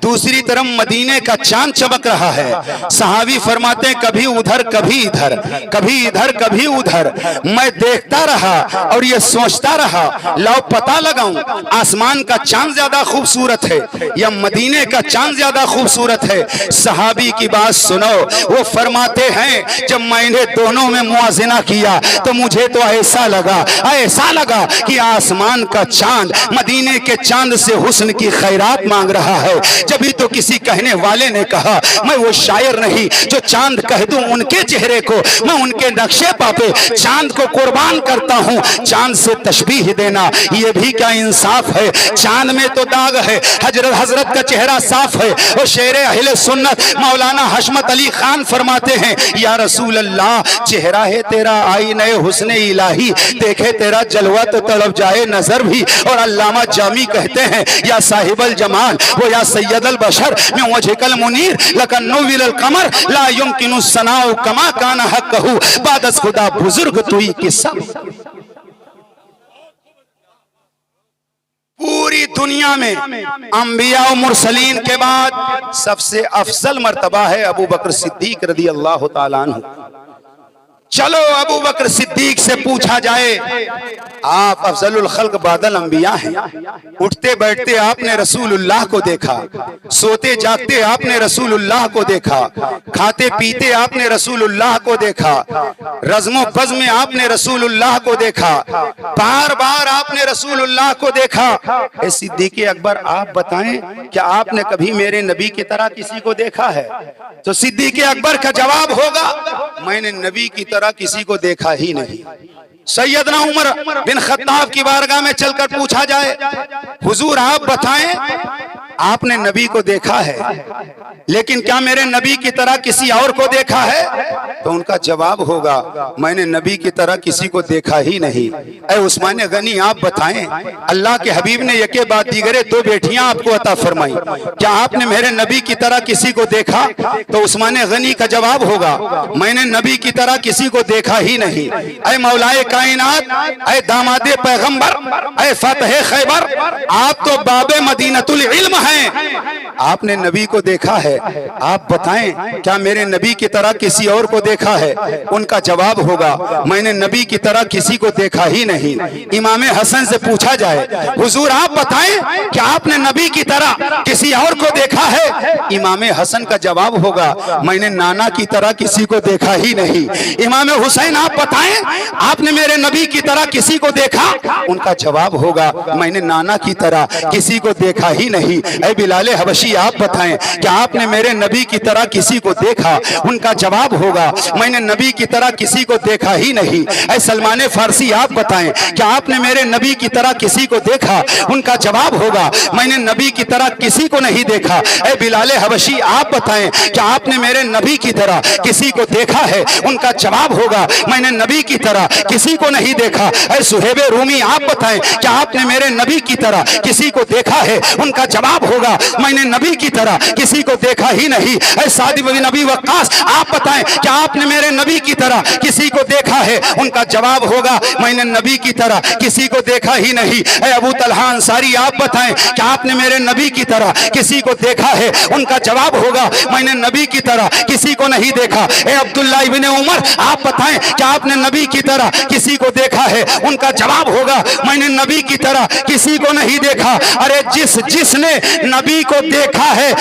दूसरी तरफ मदीने का चांद चमक रहा है। सहाबी फरमाते हैं कभी उधर कभी इधर, कभी इधर कभी उधर, मैं देखता रहा और ये सोचता रहा लाओ पता लगाऊं आसमान का चांद ज्यादा खूबसूरत है या मदीने का चांद ज्यादा खूबसूरत है। सहाबी की बात सुनो, वो फरमाते हैं जब मैंने दोनों में मुआजिना किया तो मुझे तो ऐसा लगा कि आसमान का चांद मदीने के चांद से हुस्न की खैरात मांग रहा है। जब भी तो किसी कहने वाले ने कहा मैं वो शायर नहीं जो चांद कह दूं उनके चेहरे को, मैं उनके नक्शे पापे चांद को कुर्बान करता हूं। चांद से तशबीह देना ये भी क्या इंसाफ है? चांद में तो दाग है, हजरत का चेहरा साफ है। और शेर अहले सुन्नत मौलाना हशमत अली खान फरमाते हैं या रसूल अल्लाह चेहरा है तेरा आईने हुस्न इलाही, देखे तेरा जलवा तो तड़प जाए नजर भी। और अल्लामा जामी कहते हैं या साहिबल जमाल वो या सैयदल बशर में वजहकल मुनीर लकन्नुविल कमर ला युमकिनु सनाउ कमा काना हक़हु बादस खुदा बुजुर्ग तुई किस्सा। पूरी दुनिया में अंबिया और मुरसलीन के बाद सबसे अफजल मर्तबा है अबू बकर सिद्दीक रदी अल्लाह ताला अन्हु। चलो अबू बकर सिद्दीक से पूछा जाए, आप अफजलुल खल्क बादल अंबिया हैं, उठते बैठते आपने रसूलुल्लाह को देखा, सोते जागते आपने रसूलुल्लाह को देखा, खाते पीते आपने रसूलुल्लाह को देखा, रज़्मो बज़्म में आपने रसूलुल्लाह को देखा, बार बार आपने रसूलुल्लाह को देखा। ए सिद्दीक़ अकबर आप बताएं क्या आपने कभी मेरे नबी की तरह किसी को देखा है? तो सिद्दीक़ अकबर का जवाब होगा मैंने नबी की तरह किसी को देखा ही नहीं। सैयदना उमर बिन खत्ताब की बारगाह में चलकर पूछा जाए हुजूर आप बताएं आपने नबी को देखा है लेकिन क्या मेरे नबी की तरह किसी और को देखा है? तो उनका जवाब होगा मैंने नबी की तरह किसी को देखा ही नहीं। ऐ उस्मान गनी आप बताएं अल्लाह के हबीब ने यके बाद दीगरे 2 बेटियां आपको अता फरमाई, क्या आपने मेरे नबी की तरह किसी को देखा? तो उस्मान गनी का जवाब होगा मैंने नबी की तरह किसी को देखा ही नहीं। ऐ मौलाए कायनात, ऐ दामादे पैगंबर, ऐ फतह खैबर, आप तो बाबे मदीनतुल इल्म हैं, आपने नबी को देखा है, आप बताएं क्या मेरे नबी की तरह किसी और को देखा है? उनका जवाब होगा मैंने नबी की तरह किसी को देखा ही नहीं। इमाम हसन से पूछा जाए हुजूर आप बताएं क्या आपने नबी की तरह किसी और को देखा है? इमाम हसन का जवाब होगा मैंने नाना की तरह किसी को देखा ही नहीं। इमाम हुसैन आप बताएं आपने मेरे नबी की तरह किसी को देखा? उनका जवाब होगा मैंने नाना की तरह किसी को देखा ही नहीं। ऐ बिलाले हबशी आप बताएं क्या आपने मेरे नबी की तरह किसी को देखा? उनका जवाब होगा मैंने नबी की तरह किसी को देखा ही नहीं। ऐ सलमान फारसी आप बताएं क्या आपने मेरे नबी की तरह किसी को देखा? उनका जवाब होगा मैंने नबी की तरह किसी को नहीं देखा। ऐ बिलाले हबशी आप बताएं क्या आपने मेरे नबी की तरह किसी को देखा है? उनका जवाब होगा मैंने नबी की तरह किसी को नहीं देखा। ऐ सुहेब रूमी आप बताएं क्या आपने मेरे नबी की तरह किसी को देखा है? उनका जवाब होगा, मैंने नबी की तरह किसी को देखा ही नहीं। ऐ सादी बिन नबी वक्कास, आप बताएं क्या आपने मेरे नबी की तरह किसी को देखा है? उनका जवाब होगा, मैंने नबी की तरह किसी को देखा ही नहीं। ऐ अबू तलहा अंसारी, आप बताएं क्या आपने मेरे नबी की तरह किसी को देखा है? उनका जवाब होगा, मैंने नबी की तरह किसी को नहीं देखा। ऐ अब्दुल्ला इब्ने उमर, आप बताएं क्या आपने नबी की तरह किसी को देखा है? उनका जवाब होगा, मैंने नबी की तरह किसी को नहीं देखा। अरे जिसने नबी को देखा है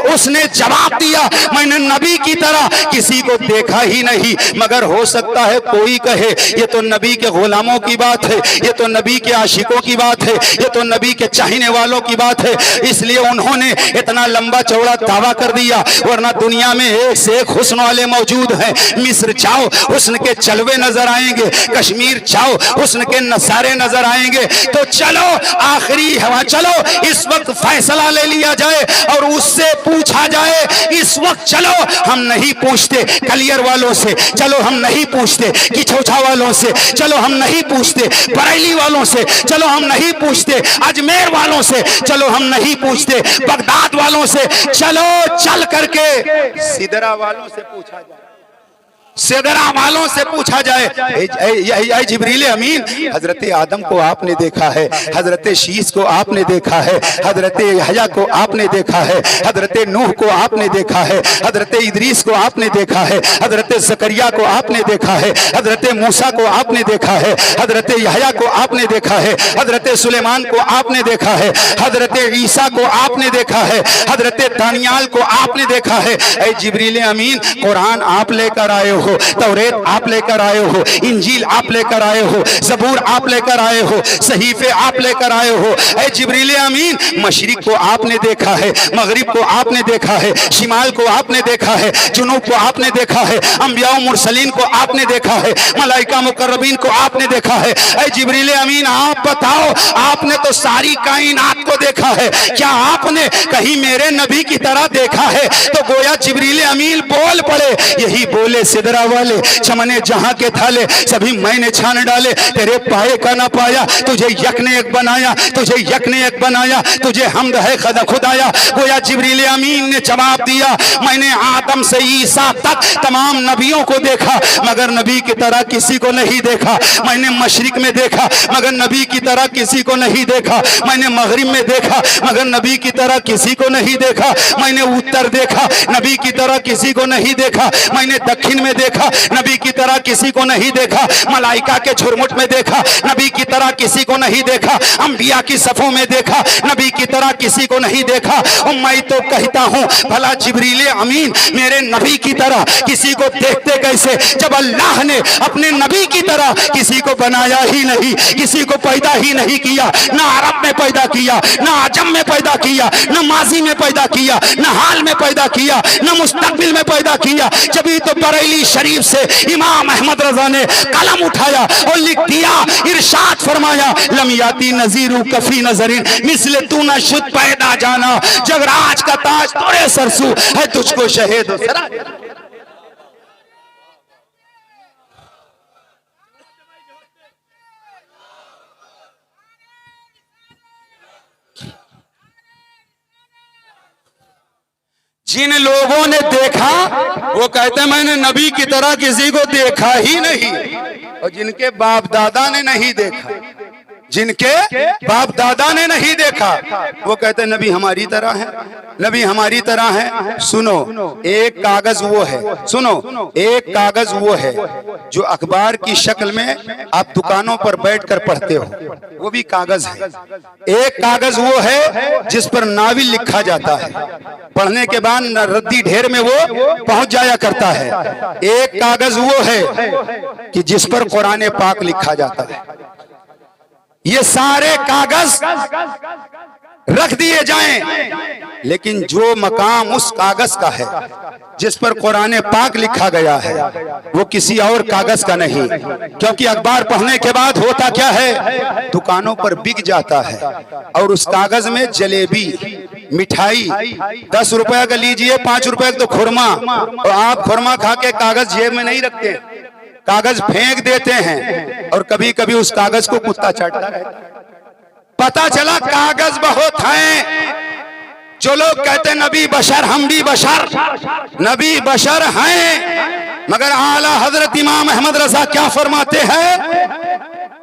उसने जवाब दिया, मैंने नबी की तरह किसी को देखा ही नहीं। मगर हो सकता है कोई कहे ये तो नबी के गुलामों की बात है, ये तो नबी के आशिकों की बात है, ये तो नबी के चाहने वालों की बात है, इसलिए उन्होंने इतना लंबा चौड़ा दावा कर दिया। वरना दुनिया में एक से एक हुस्न वाले मौजूद हैं। मिस्र जाओ, हुस्न के चलवे नजर आएंगे, कश्मीर जाओ, हुस्न के नजारे नजर आएंगे। तो चलो आखिरी हवा, चलो इस वक्त फैसला ले लिया जाए और उससे पूछा जाए। इस वक्त चलो, हम नहीं पूछते कलियर वालों से, चलो हम नहीं पूछते किछोछा वालों से, चलो हम नहीं पूछते बरेली वालों से, चलो हम नहीं पूछते अजमेर वालों से, चलो हम नहीं पूछते बगदाद वालों से, चलो चल करके सिदरा वालों से पूछा जाए, सिदरा वालों से पूछा जाए। जिब्रील अमीन, हजरत आदम को आपने देखा है, हजरत शीस को आपने देखा है, हजरत यहया को आपने देखा है, हजरत नूह को आपने देखा है, हजरत इदरीस को आपने देखा है, हजरत जकरिया को आपने देखा है, हजरत मूसा को आपने देखा है, हजरत यहया को आपने देखा है, हजरत सुलेमान को आपने देखा है, हजरत ईसा को आपने देखा है, हजरत दानियाल को आपने देखा है। ऐ जिब्रील अमीन, कुरान आप लेकर आए हो, तौरेत आप लेकर आए हो, इंजील आप लेकर आए हो, ज़बूर आप लेकर आए हो, सहीफे आप लेकर आए हो। ऐ जिब्रील अमीन, मशरिक को आपने देखा है, मगरिब को आपने देखा है, शिमाल को आपने देखा है, जुनूब को आपने देखा है, अंबिया मुरसलीन को आपने देखा है, मलाइका मुकर्रबीन को आपने देखा है। ऐ जिब्रील अमीन, आप बताओ, आपने तो सारी कायनात को देखा है, क्या आपने कहीं मेरे नबी की तरह देखा है? तो गोया जिब्रील अमीन बोल पड़े, यही बोले सिदरा वाले, चमने जहां के थाले सभी मैंने छान डाले, तेरे पाए का ना पाया, तुझे यक ने एक बनाया, तुझे यक ने एक बनाया, तुझे हमद है खुदाया। गोया जिब्रील अमीन ने जवाब दिया, मैंने आदम से ईसा तक तमाम नबियों को देखा, मगर नबी की तरह किसी को नहीं देखा। मैंने मशरिक में देखा, मगर नबी की तरह किसी को नहीं देखा। मैंने मगरिब में देखा, मगर नबी की तरह किसी को नहीं देखा। मैंने उत्तर देखा, नबी की तरह किसी को नहीं देखा। मैंने दक्षिण में देखा, नबी की तरह किसी को नहीं देखा। मलाइका के झुरमुट में देखा, नबी की तरह किसी को नहीं देखा। अंबिया की सफों में देखा, नबी की तरह किसी को नहीं देखा। और मैं तो कहता हूं, भला जिब्रील अमीन मेरे नबी की तरह किसी को देखते कैसे, जब अल्लाह ने अपने नबी की तरह किसी को बनाया ही नहीं, किसी को पैदा ही नहीं किया। ना अरब में पैदा किया, ना अजम में पैदा किया, ना माजी में पैदा किया, ना हाल में पैदा किया, ना मुस्तकबिल में पैदा किया। जब तो बरेली शरीफ से इमाम अहमद रजा ने कलम उठाया और लिख दिया, इरशाद फरमाया, लमियाती नजीरू कफी नजरिन मिसले तू न शुद्ध पैदा जाना, जगराज का ताज तोरे सरसू है, तुझको शहीद सरा। जिन लोगों ने देखा वो कहते हैं मैंने नबी की तरह किसी को देखा ही नहीं, और जिनके बाप दादा ने नहीं देखा, जिनके बाप दादा ने नहीं देखा, वो कहते हैं नबी हमारी तरह है, नबी हमारी तरह है। सुनो, एक कागज वो है, सुनो, एक कागज वो है जो अखबार की शक्ल में आप दुकानों पर बैठकर पढ़ते हो, वो भी कागज है। एक कागज वो है जिस पर नाविल लिखा जाता है, पढ़ने के बाद रद्दी ढेर में वो पहुंच जाया करता है। एक कागज वो है कि जिस पर कुरान पाक लिखा जाता है। ये सारे कागज रख दिए जाएं, लेकिन जो मकाम उस कागज का है जिस पर कुरान पाक लिखा गया है, वो किसी और कागज का नहीं। क्योंकि अखबार पढ़ने के बाद होता क्या है, दुकानों पर बिक जाता है, और उस कागज में जलेबी, मिठाई 10 रुपए का लीजिए, 5 रुपए का तो खुरमा, और आप खुरमा खा के कागज जेब में नहीं रखते, कागज फेंक देते हैं, और कभी कभी उस कागज को कुत्ता चाटता रहता है। पता चला कागज बहुत हैं, जो लोग कहते हैं नबी बशर, हम भी बशर, नबी बशर हैं, मगर आला हजरत इमाम अहमद रजा क्या फरमाते हैं?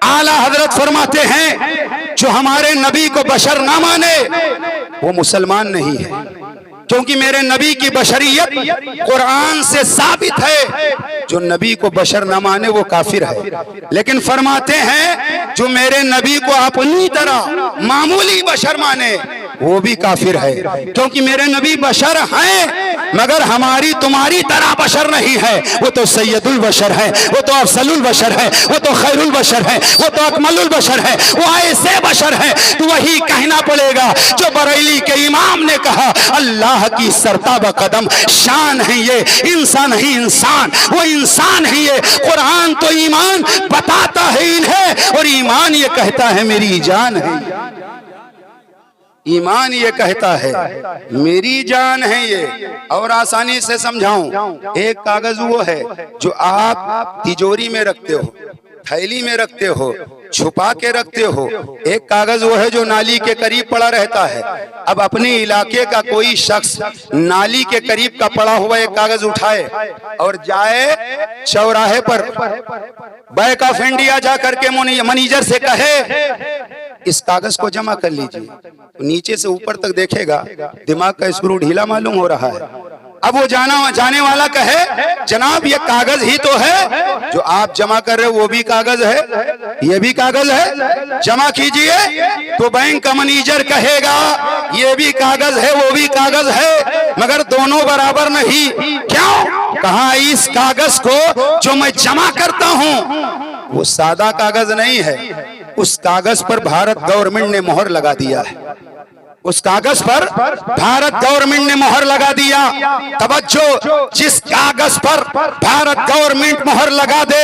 आला हजरत फरमाते हैं जो हमारे नबी को बशर ना माने वो मुसलमान नहीं है, क्योंकि मेरे नबी की बशरियत कुरान से साबित है। जो नबी को बशर न माने वो काफिर है। लेकिन फरमाते हैं जो मेरे नबी को अपनी तरह मामूली बशर माने वो भी काफिर है, क्योंकि मेरे नबी बशर हैं मगर हमारी तुम्हारी तरह बशर नहीं है। वो तो सैयदुल बशर है, वो तो अफसलुल बशर है, वो तो खैरुल बशर है, वो तो अकमलुल बशर है, वो ऐसे बशर है। तो वही कहना पड़ेगा जो बरेली के इमाम ने कहा, अल्लाह की सरताब कदम शान है ये, इंसान ही इंसान, वो इंसान है ये। कुरान तो ईमान बताता है इन्हें, और ईमान ये कहता है मेरी जान है। ईमान ये कहता है मेरी जान है ये। और आसानी से समझाऊं, एक कागज वो है जो आप तिजोरी में रखते हो, थैली में रखते हो, छुपा के रखते हो। एक कागज वो है जो नाली के करीब पड़ा रहता है। अब अपने इलाके का कोई शख्स नाली के करीब का पड़ा हुआ एक कागज उठाए और जाए चौराहे पर, बैंक ऑफ इंडिया जा करके मैनेजर से कहे इस कागज को जमा कर लीजिए, तो नीचे से ऊपर तक देखेगा दिमाग का स्क्रू ढीला मालूम हो रहा है। अब वो जाने वाला कहे जनाब ये कागज ही तो है जो आप जमा कर रहे हो, वो भी कागज है, ये भी कागज है, जमा कीजिए। तो बैंक का मैनेजर कहेगा ये भी कागज है वो भी कागज है, मगर दोनों बराबर नहीं। क्यों? कहा इस कागज को जो मैं जमा करता हूं वो सादा कागज नहीं है, उस कागज पर भारत गवर्नमेंट ने मोहर लगा दिया है। उस कागज पर भारत गवर्नमेंट ने मोहर लगा दिया। तवज्जो, जिस कागज पर भारत गवर्नमेंट मोहर लगा दे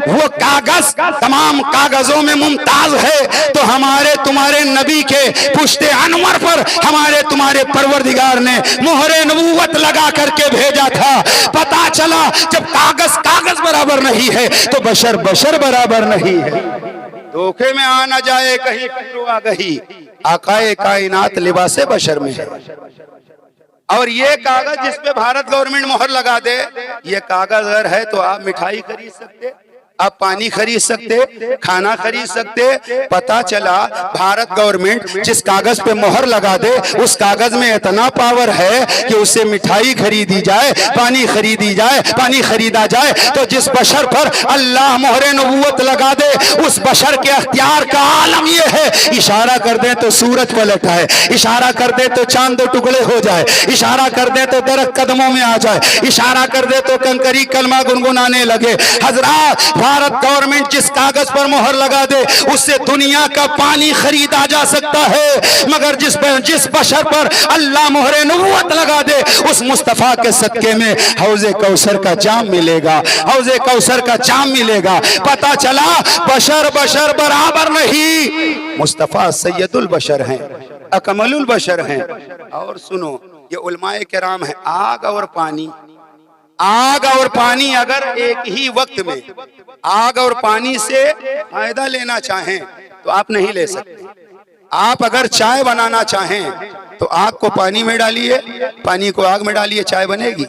वो कागज तमाम कागजों में मुमताज है। तो हमारे तुम्हारे नबी के पुश्ते अनवर पर हमारे तुम्हारे परवरदिगार ने मोहरे नबूवत लगा करके भेजा था। पता चला जब कागज कागज बराबर नहीं है तो बशर बशर बराबर नहीं है। धोखे में आना जाए कहीं आ गई, आकाए कायनात लिबासे बशर में है। और ये कागज जिस पे भारत गवर्नमेंट मोहर लगा दे, ये कागज अगर है तो आप मिठाई खरीद सकते, आप पानी खरीद सकते, खाना खरीद सकते। पता चला भारत गवर्नमेंट जिस कागज पे मोहर लगा दे उस कागज में इतना पावर है कि उससे मिठाई खरीदी जाए, पानी खरीदी जाए, पानी खरीदा जाए। तो जिस बशर पर अल्लाह मोहरे नबूवत लगा दे उस बशर के अख्तियार का आलम यह है, इशारा कर दे तो सूरज पलट आए, इशारा कर दे तो चांद दो टुकड़े हो जाए, इशारा कर दे तो दरख्त कदमों में आ जाए, इशारा कर दे तो कंकरी कलमा गुनगुनाने लगे। हजरात, भारत गवर्नमेंट जिस कागज पर मोहर लगा दे उससे दुनिया का पानी खरीदा जा सकता है, मगर जिस बशर पर अल्लाह मोहरे नबूवत लगा दे उस मुस्तफा के सदके में हौजे कौसर का जाम मिलेगा, हौजे कौसर का जाम मिलेगा। पता चला बशर बशर बराबर नहीं, मुस्तफा सैयदुल बशर हैं, अकमलुल बशर हैं। और सुनो, ये उलमाए किराम है, आग और पानी, आग और पानी अगर एक ही वक्त में आग और पानी से फायदा लेना चाहें तो आप नहीं ले सकते। आप अगर चाय बनाना चाहें तो आग को पानी में डालिए, पानी को आग में डालिए, चाय बनेगी।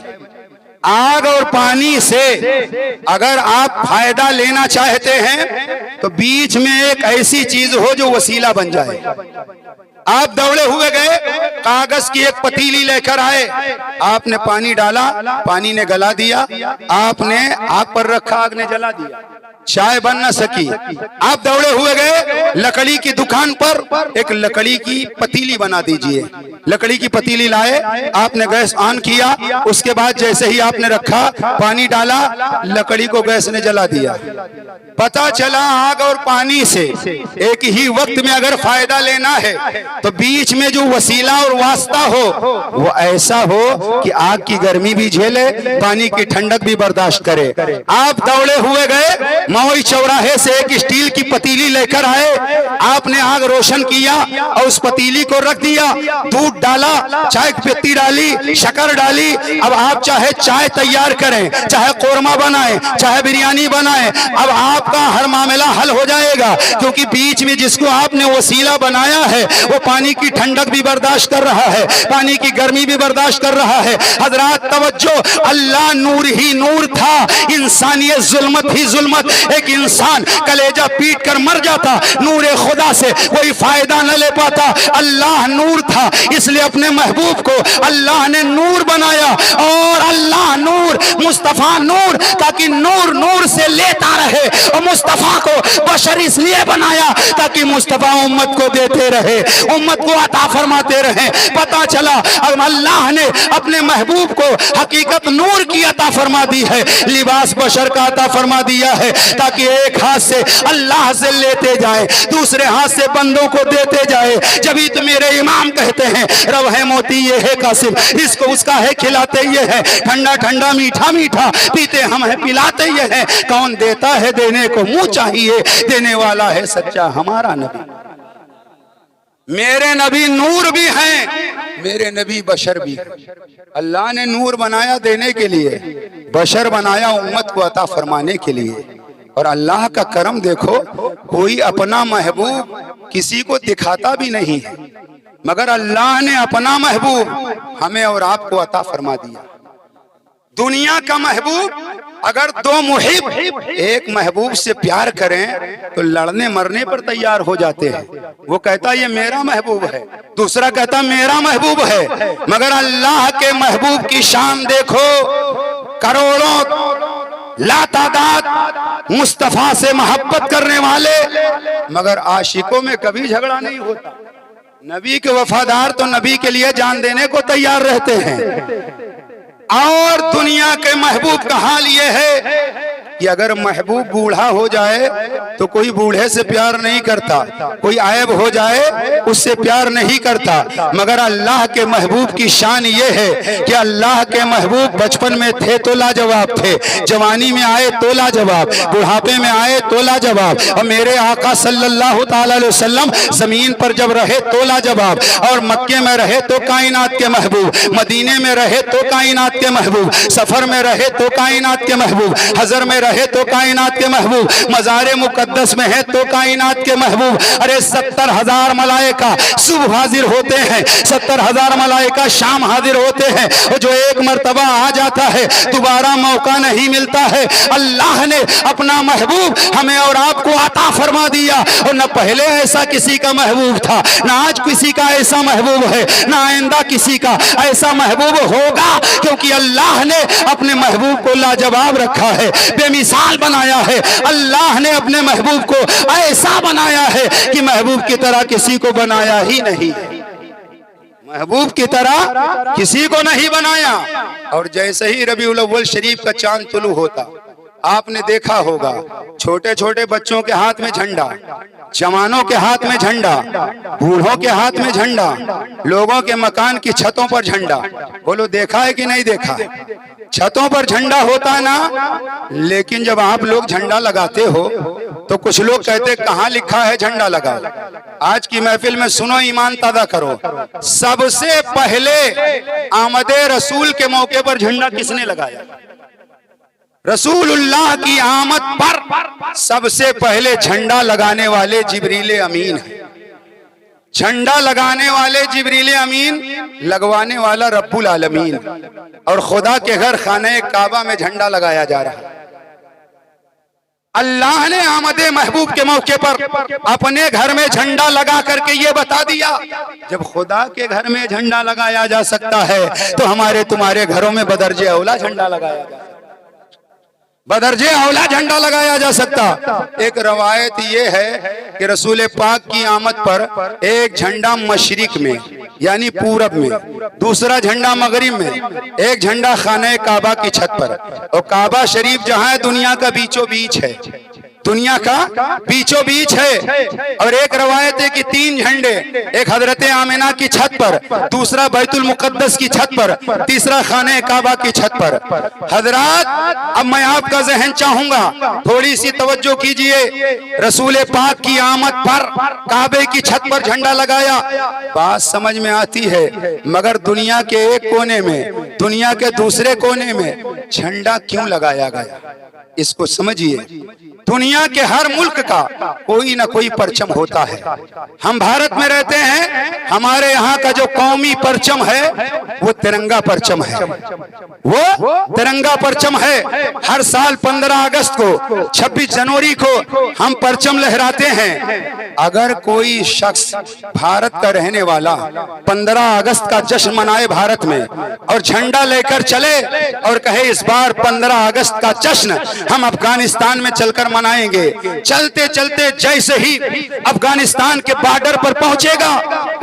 आग और पानी से अगर आप फायदा लेना चाहते हैं तो बीच में एक ऐसी चीज हो जो वसीला बन जाए। आप दौड़े हुए गए, कागज की एक पतीली लेकर आए, आपने पानी डाला, पानी ने गला दिया, आपने आग पर रखा, आग ने जला दिया, चाय बन न सकी। आप दौड़े हुए गए लकड़ी की दुकान पर, एक लकड़ी की पतीली बना दीजिए। लकड़ी की पतीली लाए, आपने गैस ऑन किया, उसके बाद जैसे ही आपने रखा, पानी डाला, लकड़ी को गैस ने जला दिया। पता चला आग और पानी से एक ही वक्त में अगर फायदा लेना है तो बीच में जो वसीला और वास्ता हो वो ऐसा हो कि आग की गर्मी भी झेले, पानी की ठंडक भी बर्दाश्त करे। आप दौड़े हुए गए, मौई चौराहे से एक स्टील की पतीली लेकर आए, आपने आग रोशन किया और उस पतीली को रख दिया, दूध दूध डाला, चाय की पत्ती डाली, शक्कर डाली। अब आप चाहे चाय तैयार करें, चाहे कोरमा बनाएं, चाहे बिरयानी बनाएं, अब आपका हर मामला हल हो जाएगा, क्योंकि बीच में जिसको आपने वसीला बनाया है वो पानी की ठंडक भी बर्दाश्त कर रहा है, पानी की गर्मी भी बर्दाश्त कर रहा है। हजरात तवज्जो, अल्लाह नूर ही नूर था, इंसानियत जुल्मत ही जुल्मत। एक इंसान कलेजा पीट कर मर जाता, नूर खुदा से कोई फायदा न ले पाता। अल्लाह नूर था, इसलिए अपने महबूब को अल्लाह ने नूर बनाया। और अल्लाह नूर, मुस्तफा नूर, ताकि नूर नूर से लेता रहे। और मुस्तफा को बशर इसलिए बनाया ताकि मुस्तफा उम्मत को देते रहे, उम्मत को अता फरमाते रहे। पता चला अब अल्लाह ने अपने महबूब को हकीकत नूर की अता फरमा दी है, लिबास बशर का अता फरमा दिया है, ताकि एक हाथ से अल्लाह से लेते जाए, दूसरे हाथ से बंदों को देते जाए। जभी तो मेरे इमाम कहते हैं रव है मोती ये है कासिम, इसको उसका है खिलाते ये है, ठंडा ठंडा मीठा मीठा पीते हम है पिलाते ये है। कौन देता है देने को मुंह चाहिए, देने वाला है सच्चा हमारा नबी। मेरे नबी नूर भी हैं, मेरे नबी बशर भी हैं। अल्लाह ने नूर बनाया देने के लिए, बशर बनाया उम्मत को अता फरमाने के लिए। और अल्लाह का करम देखो, कोई अपना महबूब किसी को दिखाता भी नहीं है, मगर अल्लाह ने अपना महबूब हमें और आपको अता फरमा दिया। दुनिया का महबूब, अगर दो मुहिब एक महबूब से प्यार करें तो लड़ने मरने पर तैयार हो जाते हैं। वो कहता ये मेरा महबूब है, दूसरा कहता मेरा महबूब है। मगर अल्लाह के महबूब की शान देखो, करोड़ों लातादाद मुस्तफा से मोहब्बत करने वाले, मगर आशिकों में कभी झगड़ा नहीं होता। नबी के वफादार तो नबी के लिए जान देने को तैयार रहते हैं। और दुनिया के महबूब का हाल ये है कि अगर महबूब बूढ़ा हो जाए तो कोई बूढ़े से प्यार नहीं करता, कोई आयब हो जाए उससे प्यार नहीं करता। मगर अल्लाह के महबूब की शान ये है कि अल्लाह के महबूब बचपन में थे तो लाजवाब थे, जवानी में आए तो लाजवाब, बुढ़ापे में आए तो लाजवाब। और मेरे आका सल्लल्लाहु ताला अलैहि वसल्लम जमीन पर जब रहे तो लाजवाब, और मक्के में रहे तो कायनात के महबूब, मदीने में रहे तो कायनात के महबूब, सफर में रहे तो कायनात के महबूब, हजर में रहे तो कायनात के महबूब, मज़ारे मुकद्दस में है तो कायनात के महबूब। अरे 70,000 मलाइका सुबह हाजिर होते हैं, 70,000 मलाइका शाम हाजिर होते हैं, और जो एक मर्तबा आ जाता है दोबारा मौका नहीं मिलता है। अल्लाह ने अपना महबूब हमें और आपको अता फरमा दिया, और न पहले ऐसा किसी का महबूब था, न आज किसी का ऐसा महबूब है, न आइंदा किसी का ऐसा महबूब होगा, क्योंकि अल्लाह ने अपने महबूब को लाजवाब रखा है, बेमिसाल बनाया है। अल्लाह ने अपने महबूब को ऐसा बनाया है कि महबूब की तरह किसी को बनाया ही नहीं, महबूब की तरह किसी को नहीं बनाया। और जैसे ही रबीउल अव्वल शरीफ का चांद तुलू होता, आपने देखा होगा छोटे छोटे बच्चों के हाथ में झंडा, जवानों के हाथ में झंडा, बूढ़ों के हाथ में झंडा, लोगों के मकान की छतों पर झंडा। बोलो देखा है कि नहीं देखा है? छतों पर झंडा होता ना, लेकिन जब आप लोग झंडा लगाते हो तो कुछ लोग कहते कहाँ लिखा है झंडा लगा। आज की महफिल में सुनो, ईमान ताज़ा करो, सबसे पहले आमदे रसूल के मौके पर झंडा किसने लगाया? रसूलुल्लाह की आमद पर सबसे पहले झंडा लगाने वाले जिब्रील अमीन है। झंडा लगाने वाले जिब्रील अमीन, लगवाने वाला रब्बुल आलमीन। और खुदा के घर खाने काबा में झंडा लगाया जा रहा है। अल्लाह ने आमदे महबूब के मौके पर अपने घर में झंडा लगा करके ये बता दिया, जब खुदा के घर में झंडा लगाया जा सकता है तो हमारे तुम्हारे घरों में बदरजे औला झंडा लगाया जा सकता, बदरजे औला झंडा लगाया जा सकता। एक रवायत ये है कि रसूल पाक की आमद पर एक झंडा मशरिक में यानी पूरब में, दूसरा झंडा मगरिब में, एक झंडा खाने काबा की छत पर। और काबा शरीफ जहां है दुनिया का बीचों बीच है, दुनिया का बीचों बीच है। और एक रवायत है कि 3 झंडे, एक हजरत आमिना की छत पर, दूसरा बैतुल मुकद्दस की छत पर, तीसरा खाने काबा की छत पर। हजरात, अब मैं आपका जहन चाहूंगा, थोड़ी सी तवज्जो कीजिए। रसूल पाक की आमद पर काबे की छत पर झंडा लगाया, बात समझ में आती है, मगर दुनिया के एक कोने में, दुनिया के दूसरे कोने में झंडा क्यों लगाया गया, इसको समझिए। दुनिया के हर मुल्क का कोई ना कोई परचम होता है। हम भारत में रहते हैं, हमारे यहाँ का जो कौमी परचम है वो तिरंगा परचम है, वो तिरंगा परचम है। हर साल 15 अगस्त को, 26 जनवरी को हम परचम लहराते हैं। अगर कोई शख्स भारत का रहने वाला 15 अगस्त का जश्न मनाए भारत में और झंडा लेकर चले और कहे इस बार 15 अगस्त का जश्न हम अफगानिस्तान में चलकर मनाएंगे, चलते चलते जैसे ही अफगानिस्तान के बॉर्डर पर पहुंचेगा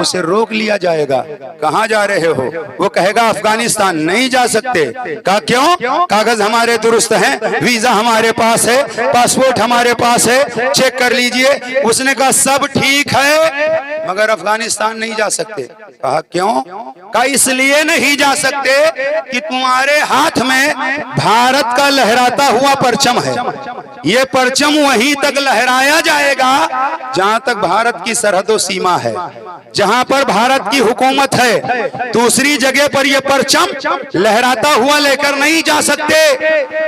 उसे रोक लिया जाएगा। कहां जा रहे हो? वो कहेगा अफगानिस्तान नहीं जा सकते। कहा क्यों? कागज हमारे दुरुस्त हैं, वीजा हमारे पास है, पासपोर्ट हमारे पास है, चेक कर लीजिए। उसने कहा सब ठीक है मगर अफगानिस्तान नहीं जा सकते। कहा क्यों? कहा इसलिए नहीं जा सकते कि तुम्हारे हाथ में भारत का लहराता हुआ परचम है। ये परचम वहीं तक लहराया जाएगा जहां तक भारत की सरहदों सीमा है, जहां पर भारत की हुकूमत है। दूसरी जगह पर यह परचम लहराता हुआ लेकर नहीं जा सकते।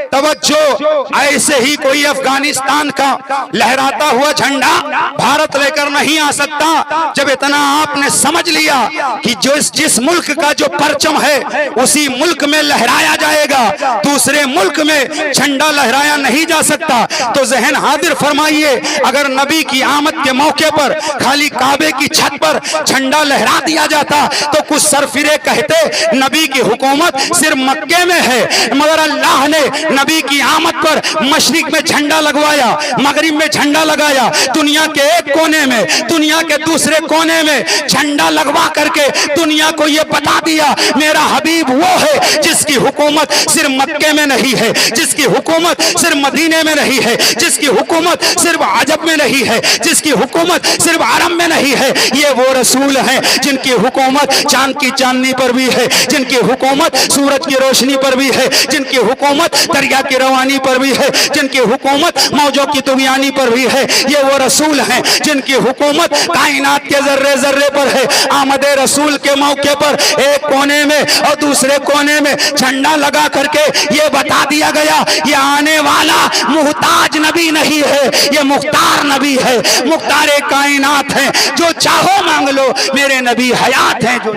तवज्जो, ऐसे ही कोई अफगानिस्तान का लहराता हुआ झंडा भारत लेकर नहीं आ सकता। जब इतना आपने समझ लिया कि जिस मुल्क का जो परचम है उसी मुल्क में लहराया जाएगा, दूसरे मुल्क में झंडा लहराया नहीं जा सकता, तो जहन हाजिर फरमाइए, अगर नबी की आमद के मौके पर खाली काबे की छत पर झंडा लहरा दिया जाता तो कुछ सरफिरे कहते नबी की हुकूमत सिर्फ मक्के में है, मगर अल्लाह ने नबी की आमद पर मशरिक में झंडा लगवाया, मगरिब में झंडा लगाया, दुनिया के एक कोने में, दुनिया के दूसरे कोने में झंडा लगवा करके दुनिया को यह बता दिया मेरा हबीब वो है जिसकी हुकूमत सिर्फ मक्के में नहीं है, जिसकी हुकूमत सिर्फ मदीने में नहीं है, जिसकी हुकूमत सिर्फ अजब में नहीं है, जिसकी हुकूमत सिर्फ अरब में नहीं है। ये वो रसूल हैं जिनकी हुकूमत चांद की चांदनी पर भी है, जिनकी हुकूमत सूरज की रोशनी पर भी है, जिनकी हुकूमत दरिया की रवानी पर भी है, जिनकी हुकूमत मौजों की तुगयानी पर भी है। ये वो रसूल हैं जिनकी हुकूमत कायनात के जर्रे जर्रे पर है। आमद रसूल के मौके पर एक कोने में और दूसरे कोने में झंडा लगा करके ये बता दिया गया ये आने वाला मुहताज नबी नहीं है, ये मुख्तार नबी है, मुख्तार कायनात है। जो चाहो मांग लो, मेरे नबी हयात हैं, जो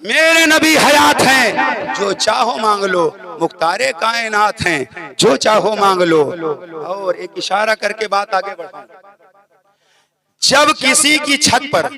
मेरे नबी हयात हैं, जो चाहो मांग लो, मुख्तारे कायनात हैं, जो चाहो मांग लो। और एक इशारा करके बात आगे बढ़ाएं। जब किसी की छत पर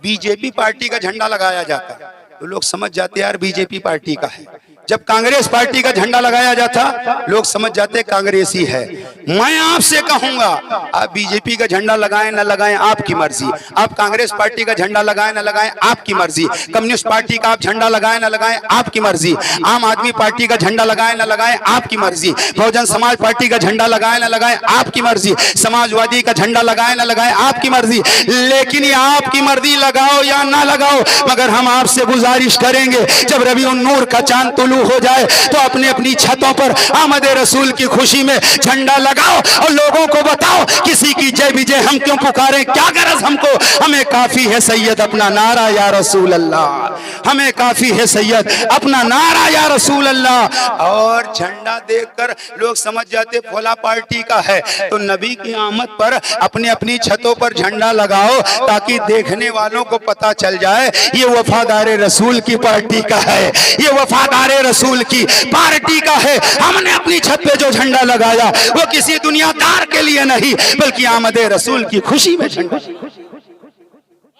बीजेपी पार्टी का झंडा लगाया जाता तो लोग समझ जाते यार बीजेपी पार्टी का है। जब कांग्रेस पार्टी का झंडा लगाया जाता लोग समझ जाते कांग्रेसी है। मैं आपसे कहूंगा आप बीजेपी का झंडा लगाएं न लगाएं आपकी मर्जी, आप कांग्रेस पार्टी का झंडा लगाएं न लगाएं आपकी मर्जी, कम्युनिस्ट पार्टी का आप झंडा लगाएं न लगाएं आपकी मर्जी, आम आदमी पार्टी का झंडा लगाएं न लगाएं आपकी मर्जी, बहुजन समाज पार्टी का झंडा लगाएं न लगाएं आपकी मर्जी, समाजवादी का झंडा लगाएं न लगाएं आपकी मर्जी। लेकिन ये आपकी मर्जी लगाओ या ना लगाओ, मगर हम आपसे गुजारिश करेंगे जब रबीउन नूर का चांद तुलू हो जाए तो अपनी अपनी छतों पर आमद रसूल की खुशी में झंडा लगाओ और लोगों को बताओ किसी की जय विजय हम क्यों पुकारें, क्या गरज हमको, हमें काफी है सैयद अपना नारा या रसूल अल्लाह, हमें काफी है सैयद अपना नारा या रसूल अल्लाह। और झंडा देखकर लोग समझ जाते फला पार्टी का है, तो नबी की आमद पर अपनी अपनी छतों पर झंडा लगाओ ताकि देखने वालों को पता चल जाए ये वफादार रसूल की पार्टी का है, ये वफादार रसूल की पार्टी का है। हमने अपनी छत पे जो झंडा लगाया वो किसी दुनियादार के लिए नहीं बल्कि आमद रसूल की खुशी में झंडा।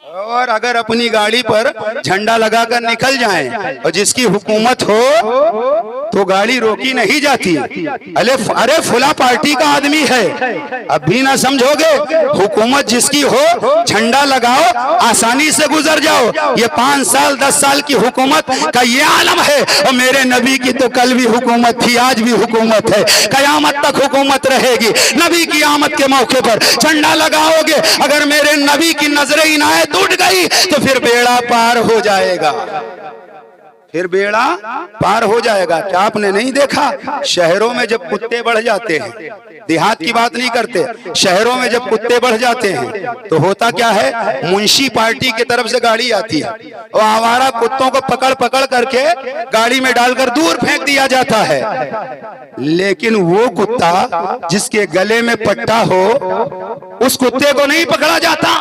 और अगर अपनी गाड़ी पर झंडा लगाकर निकल जाएं और जिसकी हुकूमत हो तो गाड़ी रोकी नहीं जाती। अरे फुला पार्टी का आदमी है, अब भी ना समझोगे। हुकूमत जिसकी हो झंडा लगाओ, आसानी से गुजर जाओ। ये 5 साल 10 साल की हुकूमत का ये आलम है। और मेरे नबी की तो कल भी हुकूमत थी, आज भी हुकूमत है, कयामत तक हुकूमत रहेगी। नबी की आमद के मौके पर झंडा लगाओगे, अगर मेरे नबी की नजर इनायत उठ गई तो फिर बेड़ा पार हो जाएगा, फिर बेड़ा पार हो जाएगा। क्या आपने नहीं देखा शहरों में जब कुत्ते बढ़ जाते हैं, देहात की बात नहीं करते, शहरों में जब कुत्ते बढ़ जाते हैं तो होता क्या है, मुंशी पार्टी की तरफ से गाड़ी आती है और आवारा कुत्तों को पकड़ पकड़ करके गाड़ी में डालकर दूर फेंक दिया जाता है। लेकिन वो कुत्ता जिसके गले में पट्टा हो, उस कुत्ते को नहीं पकड़ा जाता।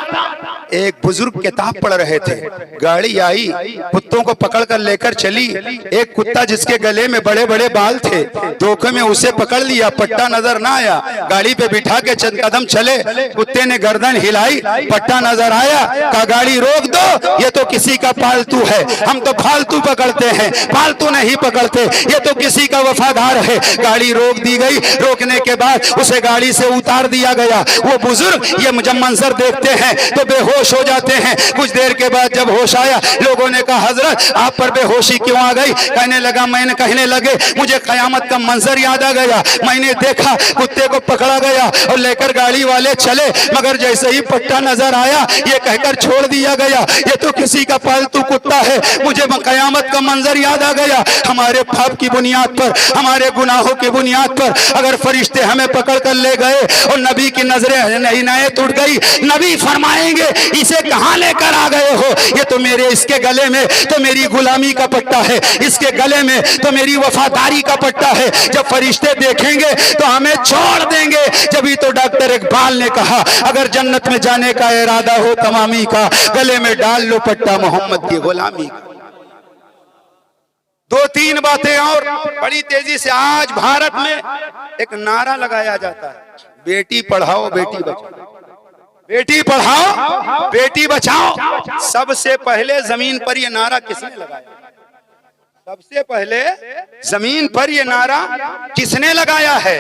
एक बुजुर्ग किताब पढ़ रहे थे, गाड़ी आई, कुत्तों को पकड़ कर लेकर चली। एक कुत्ता जिसके गले में बड़े बड़े बाल थे, धोखे में उसे पकड़ लिया, पट्टा नजर ना आया, गाड़ी पे बिठा के चंद कदम चले, कुत्ते ने गर्दन हिलाई, पट्टा नजर आया, कहा गाड़ी रोक दो, ये तो किसी का पालतू है, हम तो फालतू पकड़ते हैं, पालतू नहीं पकड़ते, ये तो किसी का वफादार है। गाड़ी रोक दी गई, रोकने के बाद उसे गाड़ी से उतार दिया गया। वो बुजुर्ग ये जब मंजर देखते हैं तो बेहोश हो जाते हैं। कुछ देर के बाद जब होश आया, लोगों ने कहा हजरत आप पर बेहोशी क्यों आ गई? कहने लगे मुझे कयामत का मंजर याद आ गया। मैंने देखा कुत्ते को पकड़ा गया और लेकर गाड़ी वाले चले, मगर जैसे ही पट्टा नजर आया ये कहकर छोड़ दिया गया, ये तो किसी का पालतू कुत्ता है। मुझे कयामत का मंजर याद आ गया। हमारे पाप की बुनियाद पर, हमारे गुनाहों की बुनियाद पर अगर फरिश्ते हमें पकड़ कर ले गए और नबी की नजरें इनायत उठ गई, नबी फरमाएंगे इसे कहां लेकर आ गए हो? ये तो मेरे, इसके गले में तो मेरी गुलामी का पट्टा है, इसके गले में तो मेरी वफादारी का पट्टा है। जब फरिश्ते देखेंगे तो हमें छोड़ देंगे। जब ही तो डॉक्टर इकबाल ने कहा अगर जन्नत में जाने का इरादा हो तमामी का, गले में डाल लो पट्टा मोहम्मद की गुलामी का। 2-3 बातें और बड़ी तेजी से। आज भारत में एक नारा लगाया जाता है, बेटी पढ़ाओ बेटी बचाओ, बेटी पढ़ाओ बेटी बचाओ। सबसे पहले जमीन पर यह नारा किसने लगाया? सबसे पहले जमीन पर यह नारा किसने लगाया है?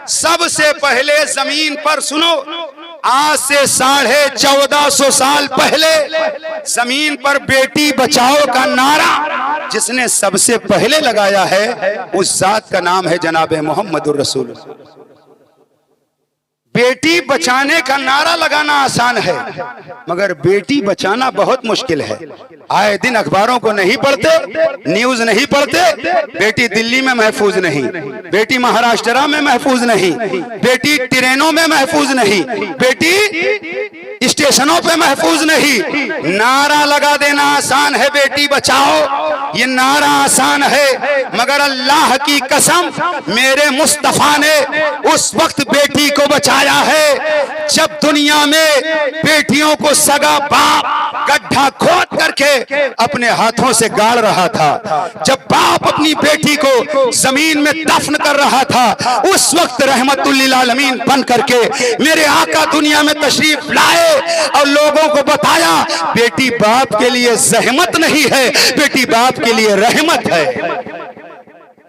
सबसे पहले जमीन पर, सुनो, आज से 1450 साल पहले जमीन पर बेटी बचाओ का नारा जिसने सबसे पहले लगाया है, उस जात का नाम है जनाब मोहम्मदुर रसूल। बेटी बचाने का नारा लगाना आसान है, मगर बेटी बचाना बहुत मुश्किल है। आए दिन अखबारों को नहीं पढ़ते, न्यूज नहीं पढ़ते, बेटी दिल्ली में महफूज नहीं, बेटी महाराष्ट्र में महफूज नहीं, बेटी ट्रेनों में महफूज नहीं, बेटी स्टेशनों पे महफूज नहीं। नारा लगा देना आसान है, बेटी बचाओ, ये नारा आसान है, मगर अल्लाह की कसम मेरे मुस्तफा ने उस वक्त बेटी को बचाया है जब दुनिया में बेटियों को सगा बाप गड्ढा खोद करके अपने हाथों से गाड़ रहा था, जब बाप अपनी बेटी को जमीन में दफन कर रहा था, उस वक्त रहमतुल्लिल आलमीन बन करके मेरे आका दुनिया में तशरीफ लाए और लोगों को बताया बेटी बाप के लिए जहमत नहीं है, बेटी बाप के लिए रहमत है,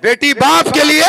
बेटी बाप के लिए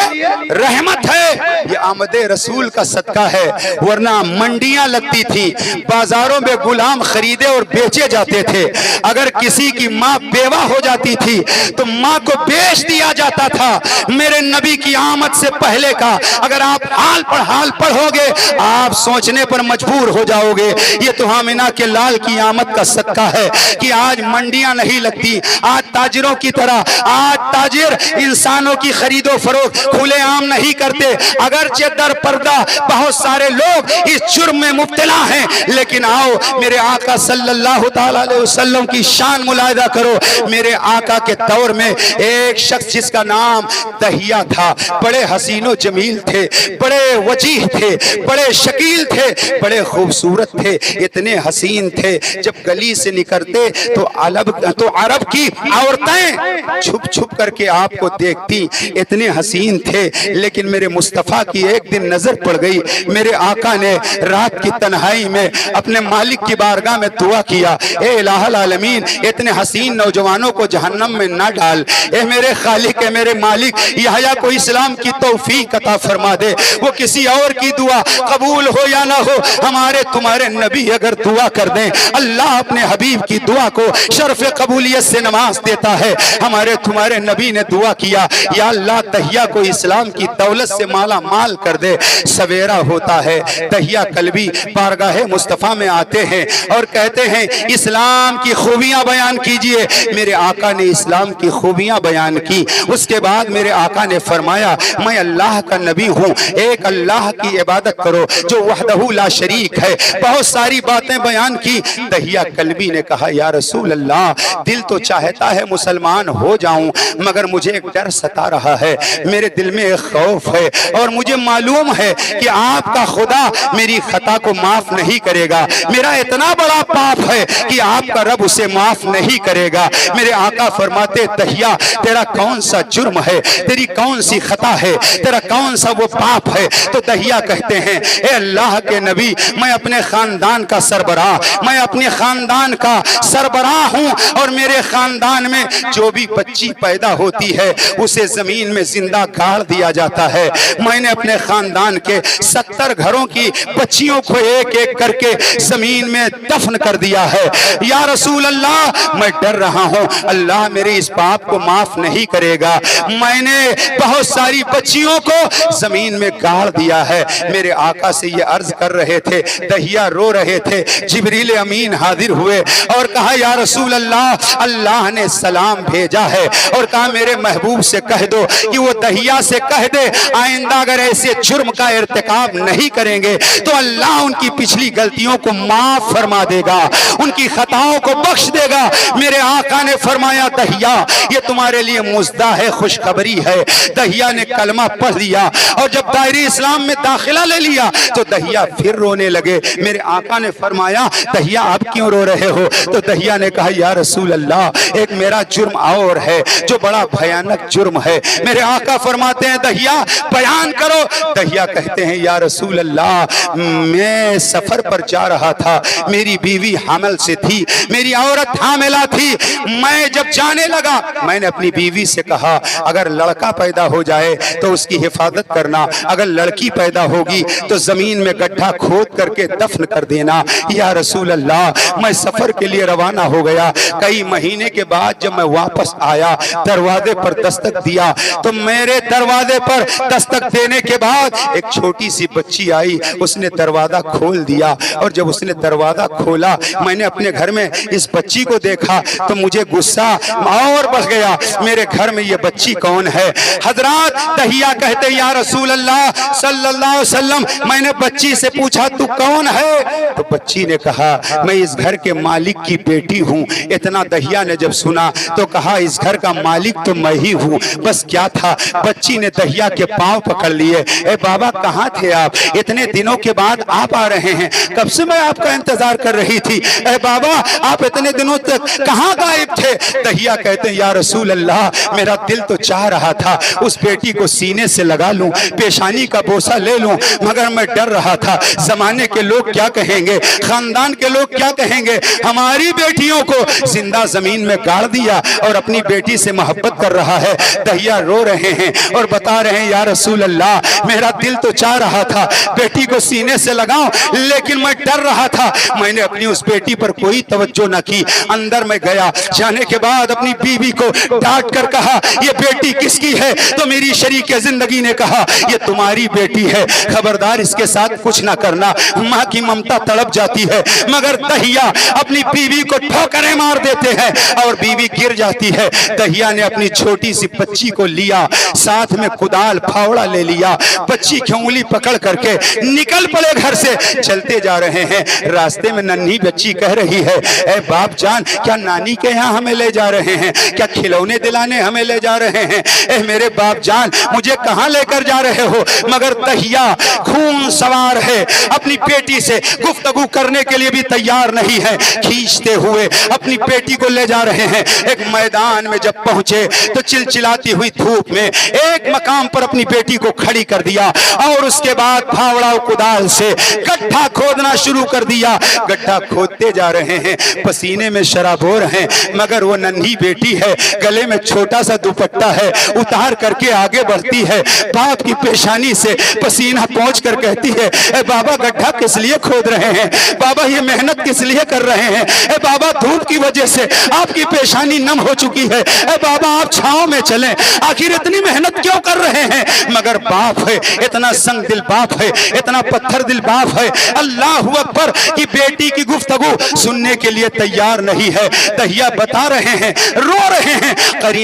रहमत है। ये आमदे रसूल का सदका है, वरना मंडियां लगती थी, बाजारों में गुलाम खरीदे और बेचे जाते थे। अगर किसी की माँ बेवा हो जाती थी तो माँ को बेच दिया जाता था। मेरे नबी की आमद से पहले का अगर आप हाल पढ़ोगे आप सोचने पर मजबूर हो जाओगे। ये तो आमिना के लाल की आमद का सदका है कि आज मंडियां नहीं लगती, आज ताजिरों की तरह, आज ताजिर इंसानों की खरीदो फरोख्त खुलेआम नहीं करते। अगरचे दर पर्दा बहुत सारे लोग इस जुर्म में मुब्तला हैं, लेकिन आओ मेरे आका सल्लल्लाहु ताला अलैहि वसल्लम की शान मुलाहिदा करो। मेरे आका के दौर में एक शख्स जिसका नाम दहिया था, बड़े हसीनो जमील थे, बड़े वजीह थे, बड़े शकील थे, बड़े खूबसूरत थे, इतने हसीन थे जब गली से निकलते तो अरब की औरतें छुप छुप करके आपको देखती इतने हसीन थे, लेकिन मेरे मुस्तफ़ा की एक दिन नजर पड़ गई। मेरे आका ने रात की तन्हाई में अपने मालिक की बारगाह में दुआ किया, ए इलाहुल आलमीन, इतने हसीन नौजवानों को जहन्नम में ना डाल। ए मेरे खालिक, ए मेरे मालिक, यहया को इस्लाम की तौफीक अता फरमा दे। वो किसी और की दुआ कबूल हो या ना हो, हमारे तुम्हारे नबी अगर दुआ कर दें, अल्लाह अपने हबीब की दुआ को शर्फ कबूलियत से नवाज देता है। हमारे तुम्हारे नबी ने दुआ किया, या अल्लाह दहिया को इस्लाम की दौलत से माला माल कर दे। सवेरा होता है, दहिया कल्बी बारगाह मुस्तफ़ा में आते हैं और कहते हैं, इस्लाम की खूबियां बयान कीजिए। मेरे आका ने इस्लाम की खूबियां बयान की। उसके बाद मेरे आका ने फरमाया, मैं अल्लाह का नबी हूँ, एक अल्लाह की इबादत करो जो वहदहू ला शरीक है। बहुत सारी बातें बयान की। दहिया कल्बी ने कहा, या रसूल अल्लाह, दिल तो चाहता है मुसलमान हो जाऊं, मगर मुझे एक डर सता रहा है, मेरे दिल में एक खौफ है, और मुझे मालूम है कि आपका खुदा मेरी खता को माफ नहीं करेगा। मेरा इतना बड़ा पाप है कि आपका रब उसे माफ नहीं करेगा। मेरे आका फरमाते, दहिया, तेरा कौन सा जुर्म है, तेरी कौन सी खता है, तेरा कौन सा वो पाप है? तो दहिया कहते हैं, ए अल्लाह के नबी, मैं अपने खानदान का सरबराह, मैं अपने खानदान का सरबराह हूँ, और मेरे खानदान में जो भी बच्ची पैदा होती है उसे जमीन में जिंदा गाड़ दिया जाता है। मैंने अपने खानदान के 70 घरों की बच्चियों को एक एक करके जमीन में दफन कर दिया है। या रसूल अल्लाह, मैं डर रहा हूँ, अल्लाह मेरे इस पाप को माफ नहीं करेगा। मैंने बहुत सारी बच्चियों को जमीन में गाड़ दिया है। मेरे आका से ये अर्ज कर रहे थे, दहिया रो रहे थे। जिब्रील अमीन हाजिर हुए और कहा, या रसूल अल्लाह, अल्लाह ने सलाम भेजा है और कहा, मेरे महबूब से कह दो कि वो दहिया से कह दे, आइंदा अगर ऐसे जुर्म का इर्तिकाब नहीं करेंगे तो अल्लाह उनकी पिछली गलतियों को माफ फरमा देगा, उनकी खताओं को बख्श देगा। मेरे आका ने फरमाया, दहिया, ये तुम्हारे लिए मुज़्दा है, खुशखबरी है। दहिया ने कलमा पढ़ लिया और जब दायरे इस्लाम में दाखिला ले लिया तो दहिया फिर रोने लगे। मेरे आका ने फरमाया, दहिया आप क्यों रो रहे हो? तो दहिया ने कहा, या रसूल अल्लाह, एक मेरा जुर्म और है जो बड़ा भयानक जुर्म है। मेरे आका फरमाते हैं, दहिया बयान करो। दहिया कहते हैं, या रसूल अल्लाह, मैं सफर पर जा रहा था, मेरी बीवी हामिल से थी, मेरी औरत हामिला थी। मैं जब जाने लगा, मैंने अपनी बीवी से कहा, अगर लड़का पैदा हो जाए तो उसकी हिफाजत करना, अगर लड़की पैदा होगी तो जमीन में गड्ढा खोद करके दफन कर देना। या रसूल अल्लाह, मैं सफर के लिए रवाना हो गया। कई महीने के बाद जब मैं वापस आया, दरवाजे पर दस्तक दिया तो मेरे दरवाजे पर दस्तक देने के बाद एक छोटी सी बच्ची आई, उसने दरवाजा खोल दिया, और जब उसने दरवाजा खोला, मैंने अपने घर में इस बच्ची को देखा तो मुझे गुस्सा और बढ़ गया, मेरे घर में ये बच्ची कौन है? हजरात, दहिया कहते, या रसूल अल्लाह सल्लल्लाहु अलैहि वसल्लम, मैंने बच्ची से पूछा, तू कौन है? तो बच्ची ने कहा, मैं इस घर के मालिक की बेटी हूँ। इतना दहिया ने जब सुना तो कहा, इस घर का मालिक तो मैं ही हूँ। बस क्या था, बच्ची ने दहिया के पांव पकड़ लिए। ए बाबा, कहाँ थे आप? इतने दिनों के बाद आप आ रहे हैं, कब से मैं आपका इंतजार कर रही थी। ए बाबा, आप इतने दिनों तक कहाँ गायब थे? दहिया कहते हैं, या रसूल अल्लाह, मेरा दिल तो चाह रहा था उस बेटी को सीने से लगा लूं, पेशानी का बोसा ले लूं, मगर मैं डर रहा था, जमाने के लोग क्या कहेंगे, खानदान के लोग क्या कहेंगे। हमारी बेटियों को जिंदा जमीन में गाड़ दिया और अपनी बेटी से मोहब्बत कर रहा है। दहिया रो रहे हैं और बता रहे हैं, या रसूल अल्लाह, मेरा दिल तो चाह रहा था बेटी को सीने से लगाऊं, लेकिन मैं डर रहा था। मैंने अपनी उस बेटी पर कोई तवज्जो न की। अंदर में गया, जाने के बाद अपनी बीवी को डांट कर कहा, ये बेटी किसकी है? तो मेरी शरीक जिंदगी ने कहा, ये तुम्हारी बेटी है, खबरदार इसके साथ कुछ ना करना। माँ की ममता तड़प जाती है, मगर दहिया अपनी बीवी को ठोकरें मार देते हैं और बीवी गिर जाती है। दहिया ने अपनी छोटी सी बच्ची को लिया, साथ में कुदाल फावड़ा ले लिया, बच्ची की उंगली पकड़ करके निकल पड़े घर से। चलते जा रहे हैं, रास्ते में नन्ही बच्ची कह रही है, ए बाप जान, क्या नानी के यहाँ हमें ले जा रहे हैं? क्या खिलौने दिलाने हमें ले जा रहे हैं? ए मेरे बाप जान, मुझे कहाँ लेकर जा रहे हो? मगर दहिया खून सवार है, अपनी बेटी से गुफ्तगू करने के लिए भी तैयार नहीं है। खींचते हुए अपनी बेटी को ले जा रहे हैं। एक मैदान में जब पहुंचे तो चिलचिलाती हुई धूप में एक मकाम पर अपनी बेटी को खड़ी कर दिया और उसके बाद फावड़ा और कुदाल से गड्ढा खोदना शुरू कर दिया। गड्ढा खोदते जा रहे हैं, पसीने में शराबोर हैं, मगर वो नन्ही बेटी है, गले में छोटा सा दुपट्टा है, उतार करके आगे बढ़ती है। बाप की पेशानी से पसीना पहुंच कर कहती है, ए बाबा गड्ढा किस लिए खोद रहे हैं? बाबा ये मेहनत किस लिए कर रहे हैं? ए बाबा धूप की वजह से आपकी पेशानी नम हो चुकी है, ए बाबा आप छांव में चलें, आखिर इतनी मेहनत क्यों कर रहे हैं? मगर बाप है, इतना संग दिल बाप है, इतना पत्थर दिल बाप है, अल्लाह अकबर की बेटी की गुफ्तगू सुनने के लिए तैयार नहीं है। दहिया बता रहे हैं, रो रहे हैं,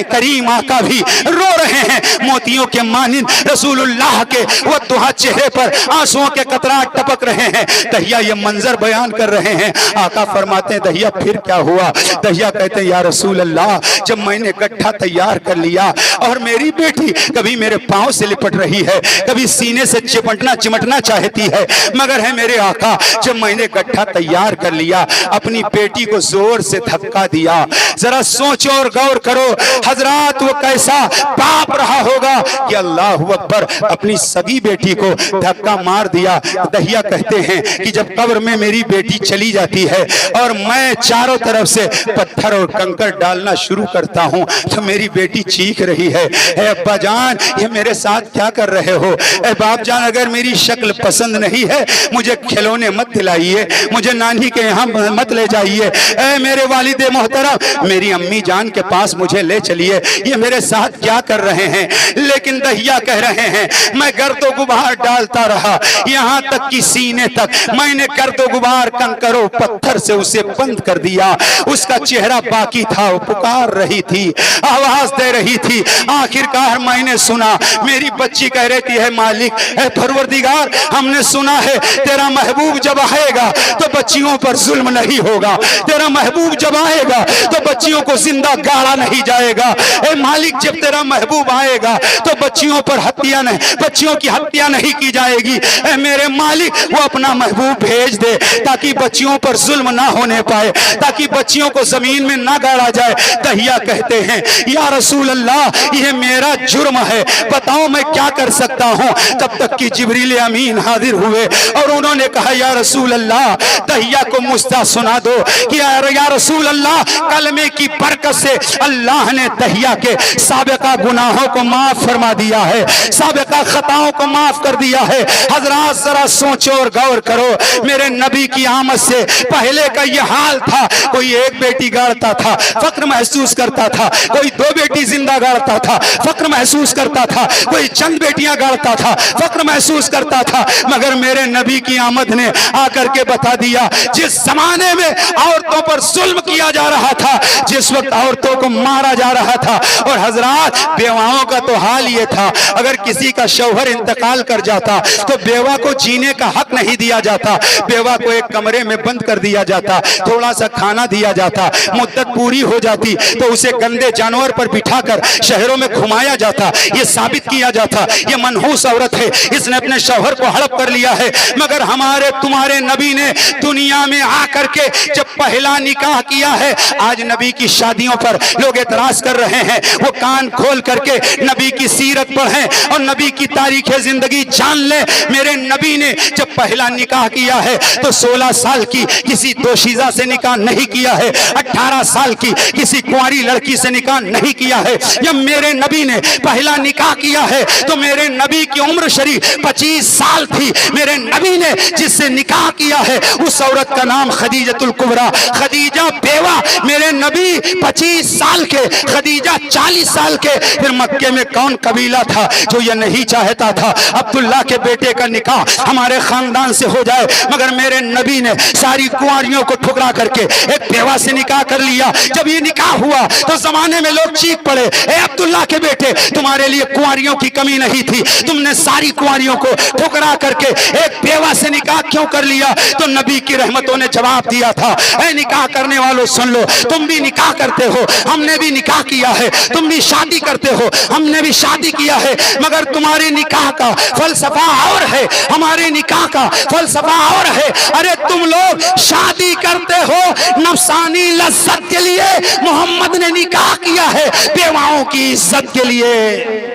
करीम आका भी रो रहे हैं। मोतियों के मानिंद रसूलुल्लाह के वो दुहा चेहरे पर आंसुओं के कतराट टपक रहे हैं। दहिया ये मंजर बयान कर रहे हैं। आका फरमाते हैं, दहिया फिर क्या हुआ? दहिया कहते हैं, या रसूल अल्लाह, जब मैंने गड्ढा तैयार कर लिया और मेरी बेटी कभी मेरे पांव से लिपट रही है, कभी सीने से चिमटना चाहती है, मगर है मेरे आका, जब मैंने गड्ढा तैयार कर लिया, अपनी बेटी को जोर से धक्का दिया। जरा सोचो और गौर करो हजरात, वो कैसा बाप रहा होगा कि अल्लाह अकबर अपनी सगी बेटी को धक्का मार दिया। दहिया कहते हैं कि जब कब्र में मेरी बेटी चली जाती है और मैं चारों तरफ से पत्थर और कंकड़ डालना शुरू करता हूं, तो मेरी बेटी चीख रही है, ए अब्बा जान, ये मेरे साथ क्या कर रहे हो? ए बाप जान, अगर मेरी शक्ल पसंद नहीं है, मुझे खिलौने मत दिलाइए, मुझे नानी के यहाँ मत ले जाइए, ए मेरे वालिदे मोहतरम, मेरी अम्मी जान के पास मुझे ले चलिए, ये मेरे साथ क्या कर रहे हैं? लेकिन दहिया कह रहे हैं, मैं गर्दो गुबार डालता रहा, यहाँ तक कि सीने तक मैंने गर्दो गुबार कंकरों पत्थर से उसे बंद कर दिया। उसका चेहरा बाकी था, वो पुकार रही थी, आवाज दे रही थी। आखिरकार मैंने सुना, मेरी बच्ची कह रही है, मालिक ए परवरदिगार, हमने सुना है तेरा महबूब जब आएगा तो बच्चियों पर जुल्म नहीं होगा, तेरा महबूब जब आएगा तो बच्चियों को जिंदा गाड़ा नहीं जाएगा। ए मालिक, जब तेरा महबूब आएगा तो बच्चियों पर हत्या नहीं, बच्चियों की हत्या नहीं की जाएगी। ए मेरे मालिक, वो अपना महबूब भेज दे ताकि बच्चियों पर जुल्म ना होने पाए, ताकि बच्चियों को जमीन में ना गाड़ा जाए। दहिया कहते हैं, या रसूल अल्लाह, ये मेरा जुर्म है, बताओ मैं क्या कर सकता हूँ? तब तक कि जिब्रील अमीन हाजिर हुए और उन्होंने कहा, या रसूल अल्लाह, दहिया को मुस्ता सुना दो कि या रसूल अल्लाह, कलमे की बरकत से अल्लाह ने दहिया के साबिका गुनाहों को माफ फरमा दिया है, साबिका खताओं को माफ कर दिया है। हजरात जरा सोचो और गौर करो, मेरे नबी की आमद से पहले का ये हाल था। कोई एक बेटी गाड़ता था, फक्र महसूस करता था, कोई दो बेटी जिंदा गाड़ता था, फक्र महसूस करता था, कोई चंद बेटियां गाड़ता था, फक्र महसूस करता था। मगर मेरे नबी की आमद ने आकर के बता दिया, जिस जमाने में औरतों पर जुल्म किया जा रहा था, जिस वक्त औरतों को मारा जा रहा था, और हजरात बेवाओं का तो हाल ये था, अगर किसी का शौहर इंतकाल कर जाता तो बेवा को जीने का हक नहीं दिया जाता, बेवा को एक कमरे में बंद कर दिया जाता, थोड़ा सा खाना दिया जाता, मुद्दत पूरी हो जाती तो उसे गंदे जानवर पर बिठाकर शहरों में घुमाया जाता, ये साबित किया जाता ये मनहूस औरत है, इसने अपने शौहर को हड़प कर लिया है। मगर हमारे तुम्हारे नबी ने दुनिया में आकर के जब पहला निकाह किया है, आज नबी की शादियों पर लोग एतराज कर रहे हैं, वो कान खोल करके नबी की सीरत पढ़ें और नबी की तारीख जिंदगी जान ले। मेरे नबी ने जब पहला निकाह किया है तो 16 साल की किसी दोशीजा से निकाह नहीं किया है, 18 साल की किसी कुंवारी लड़की से निकाह नहीं किया है। जब मेरे नबी ने पहला निकाह किया है तो मेरे नबी की उम्र शरीफ 25 साल थी। मेरे नबी ने जिससे निकाह किया है उस औरत का नाम खदीजतुल कुबरा, खदीजा बेवा। मेरे नबी 25 साल के, खदीजा 40 साल के। फिर मक्के में कौन कबीला था जो ये नहीं चाहता था अब्दुल्ला के बेटे का निकाह हमारे खानदान से हो जाए? मगर मेरे नबी ने सारी कुंवारियों को ठुकरा करके एक बेवा से निकाह कर लिया। जब ये निकाह हुआ तो जमाने में लोग चीख पड़े, ए अब्दुल्ला के बेटे, तुम्हारे लिए कुंवारियों की कमी नहीं थी, तुमने सारी कुंवारियों को ठुकरा करके एक बेवा से निकाह क्यों कर लिया? तो नबी की रहमतों ने जवाब दिया था, ए निकाह करने वालों सुन लो, तुम भी निकाह करते हो, हमने भी निकाह किया है, तुम भी शादी करते हो, हमने भी शादी किया है, मगर तुम्हारे निकाह का फलसफा और है, हमारे निकाह का फलसफा और है। अरे तुम लोग शादी करते हो नफसानी लज्जत के लिए, मोहम्मद ने निकाह किया है बेवाओं की इज्जत के लिए।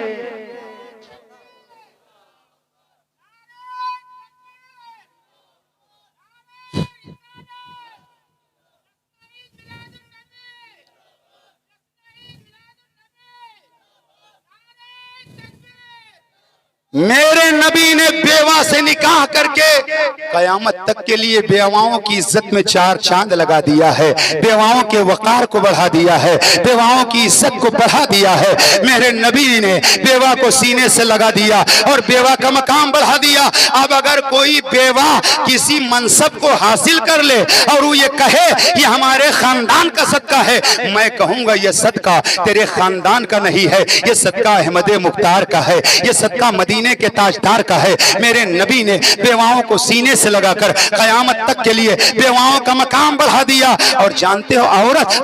मेरे नबी ने बेवा से निकाह करके कयामत तक के लिए बेवाओं की इज्जत में चार चांद लगा दिया है, बेवाओं के वकार को बढ़ा दिया है, बेवाओं की इज्जत को बढ़ा दिया है। मेरे नबी ने बेवा को सीने से लगा दिया और बेवा का मकाम बढ़ा दिया। अब अगर कोई बेवा किसी मनसब को हासिल कर ले और वो ये कहे ये हमारे खानदान का सदका है, मैं कहूंगा ये सदका तेरे खानदान का नहीं है, ये सदका अहमद मुख्तार का है, ये सदका मदीने के ताजदार का है। मेरे नबी ने बेवाओं को सीने से लगाकर कयामत तक के लिए बेवाओं का मकाम बढ़ा दिया। और जानते हो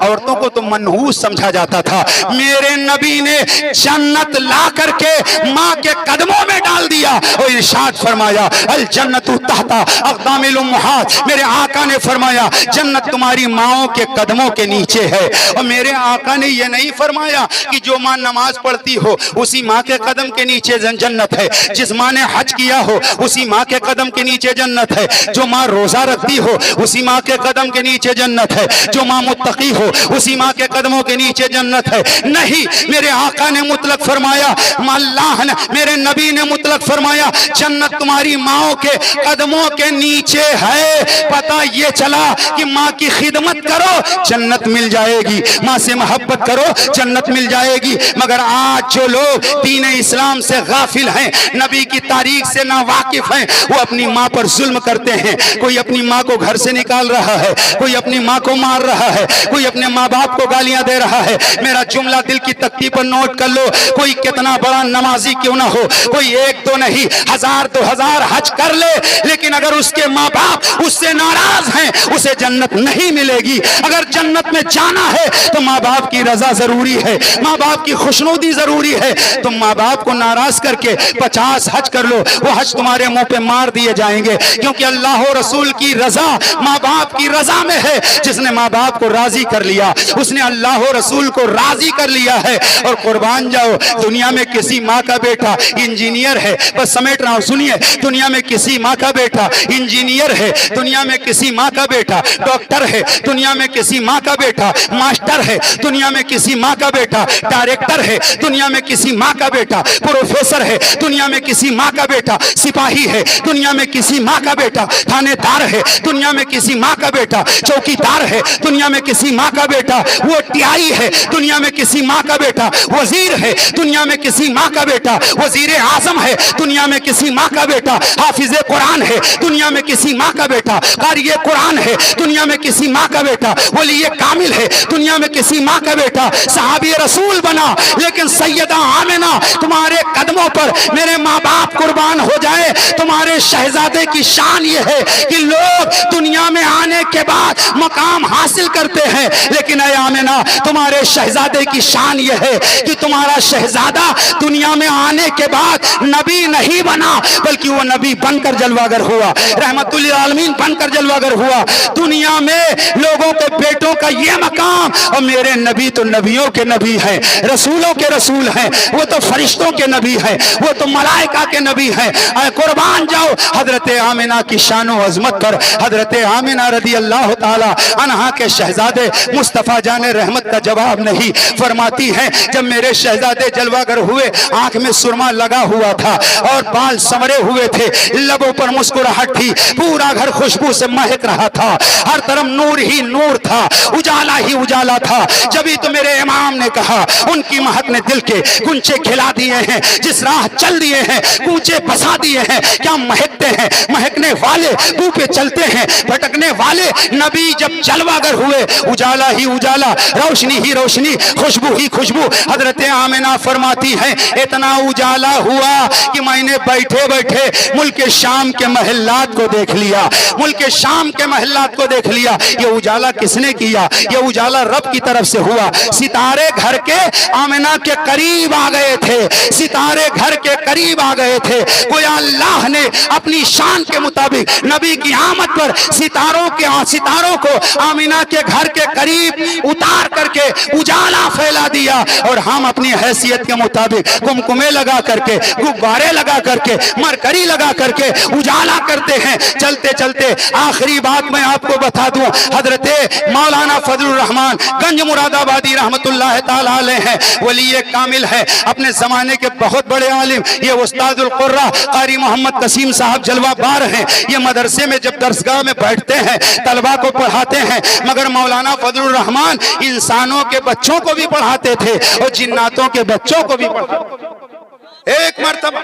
औरतों को तो मनहूस समझा जाता था, मेरे नबी ने जन्नत ला करके माँ के कदमों में डाल दिया और इरशाद फरमाया अल जन्नतु तहता अक़दामिल उम्महात। मेरे आका ने फरमाया जन्नत तुम्हारी माओं के कदमों के नीचे है। और मेरे आका ने यह नहीं फरमाया कि जो माँ नमाज पढ़ती हो उसी माँ के कदम के नीचे जन्नत है, जिस माँ ने हज किया हो उसी माँ के कदम के नीचे जन्नत है, जो माँ रोजा रखती हो उसी माँ के कदम के नीचे जन्नत है, जो माँ मुत्तकी हो उसी माँ के कदमों के नीचे जन्नत है। नहीं, मेरे आका ने मुतलक फरमाया, अल्लाह ने मेरे नबी ने मुतलक फरमाया जन्नत तुम्हारी माओं के कदमों के नीचे है। पता ये चला कि माँ की खिदमत करो जन्नत मिल जाएगी, माँ से मोहब्बत करो जन्नत मिल जाएगी। मगर आज जो लोग दीन इस्लाम से गाफिल हैं, नबी की तारीख से ना वाकिफ हैं, वो अपनी माँ पर जुल्म करते हैं। कोई अपनी माँ को घर से निकाल रहा है, कोई अपनी माँ को मार रहा है, कोई अपने माँ बाप को गालियां दे रहा है। मेरा जुमला दिल की तख्ती पर नोट कर लो, कोई कितना बड़ा नमाजी क्यों ना हो, कोई एक दो नहीं 1000-2000 हज कर ले, लेकिन अगर उसके माँ बाप उससे नाराज हैं उसे जन्नत नहीं मिलेगी। अगर जन्नत में जाना है तो माँ बाप की रजा जरूरी है, माँ बाप की खुशनुदी जरूरी है। तुम माँ बाप को नाराज करके 50 हज कर लो, वो हज तुम्हारे मुंह पे मार दिए जाएंगे, क्योंकि अल्लाह और रसूल की रजा माँ बाप की रजा में है। जिसने माँ बाप को राजी कर लिया उसने अल्लाह और रसूल को राजी कर लिया है। और कुर्बान जाओ, दुनिया में किसी माँ का बेटा इंजीनियर है, बस समेट रहा हूं सुनिए, दुनिया में किसी माँ का बेटा इंजीनियर है, दुनिया में किसी माँ का बेटा डॉक्टर है, दुनिया में किसी माँ का बेटा मास्टर है, दुनिया में किसी माँ का बेटा डायरेक्टर है, दुनिया में किसी माँ का बेटा प्रोफेसर है, दुनिया में किसी माँ का बेटा सिपाही है, दुनिया में किसी माँ का बेटा थानेदार है, दुनिया में किसी माँ का बेटा चौकीदार है, दुनिया में किसी माँ का बेटा वो टीआई है, दुनिया में किसी माँ का बेटा वजीर है, दुनिया में किसी माँ का बेटा वजीर आजम है, दुनिया में किसी माँ का बेटा हाफिज कुरान है, दुनिया में किसी माँ का बेटा कारी कुरान है, दुनिया में किसी माँ का बेटा वली कामिल है, दुनिया में किसी माँ का बेटा सहाबी रसूल बना। लेकिन सैयदा आमिना तुम्हारे कदमों पर मेरे माँ बाप कुर्बान हो जाए। तुम्हारे शहजादे की शान ये है कि लोग दुनिया में आने के बाद मकाम हासिल करते हैं, लेकिन ऐ आमिना तुम्हारे शहजादे की शान ये है कि तुम्हारा शहजादा दुनिया में आने के बाद नबी नहीं बना, बल्कि वो नबी बनकर जलवागर हुआ, रहमतुल आलमीन बनकर जलवागर हुआ। दुनिया में लोगों के बेटों का ये मकाम, और मेरे नबी तो नबियों के नबी हैं, रसूलों के रसूल हैं, वो तो फरिश्तों के नबी हैं, वो तो मलाइका के नबी हैं। कुर्बान जाओ हजरत आमिना की शानो अजमत पर। हजरत आमिना रदी अल्लाह ताला अन्हा के शहजादे मुस्तफ़ा जाने रहमत का जवाब नहीं फरमाती हैं, जब मेरे शहजादे जलवागर हुए, आंख में सुरमा लगा हुआ था और बाल संवरे हुए थे, लबों पर मुस्कुराहट थी, पूरा घर खुशबू से महक रहा था, हर तरफ नूर ही नूर था, उजाला ही उजाला था। जब ही तो मेरे इमाम ने कहा, उनकी महक ने दिल के गुंचे खिला दिए हैं, जिस राह चल दिए हैं कूचे बसा दिए हैं, क्या महकते हैं, महकने वाले मुंह पे चलते हैं, भटकने वाले नबी जब जलवागर हुए, उजाला ही उजाला, रोशनी ही रोशनी, खुशबू ही खुशबू। हजरत आमिना फरमाती है इतना उजाला हुआ कि मैंने बैठे बैठे मुल्क शाम के महल्लात को देख लिया, मुल्क शाम के महल्लात को देख लिया। ये उजाला किसने किया? ये उजाला रब की तरफ से हुआ। सितारे घर के आमिना के करीब आ गए थे, सितारे घर के करीब आ गए थे। कोई अल्लाह ने अपनी शान के मुताबिक नबी की आमद पर सितारों को आमिना के घर के करीब उतार करके उजाला फैला दिया। और हम अपनी हैसियत के मुताबिक कुमकुमे लगा करके, गुब्बारे लगा करके, मरकरी लगा करके उजाला करते हैं। चलते चलते आखिरी बात मैं आपको बता दूं, हजरते मौलाना फजलुर रहमान गंज मुरादाबादी रहमतुल्लाह ताला अलैह हैं, वली कामिल है, अपने जमाने के बहुत बड़े आलिम। ये उस्तादुल कुर्रा कारी मोहम्मद कसीम साहब जलवा बार हैं। ये मदरसे में जब दरसगाह में बैठते हैं तलबा को पढ़ाते हैं, मगर मौलाना फजलुर रहमान इंसानों के बच्चों को भी पढ़ाते थे और जिन्नातों के बच्चों को भी पढ़ाते। एक मर्तबा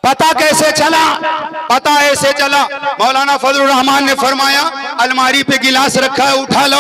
पता कैसे चला? पता ऐसे चला, मौलाना फजलुर रहमान ने फरमाया अलमारी पे गिलास रखा है, उठा लो।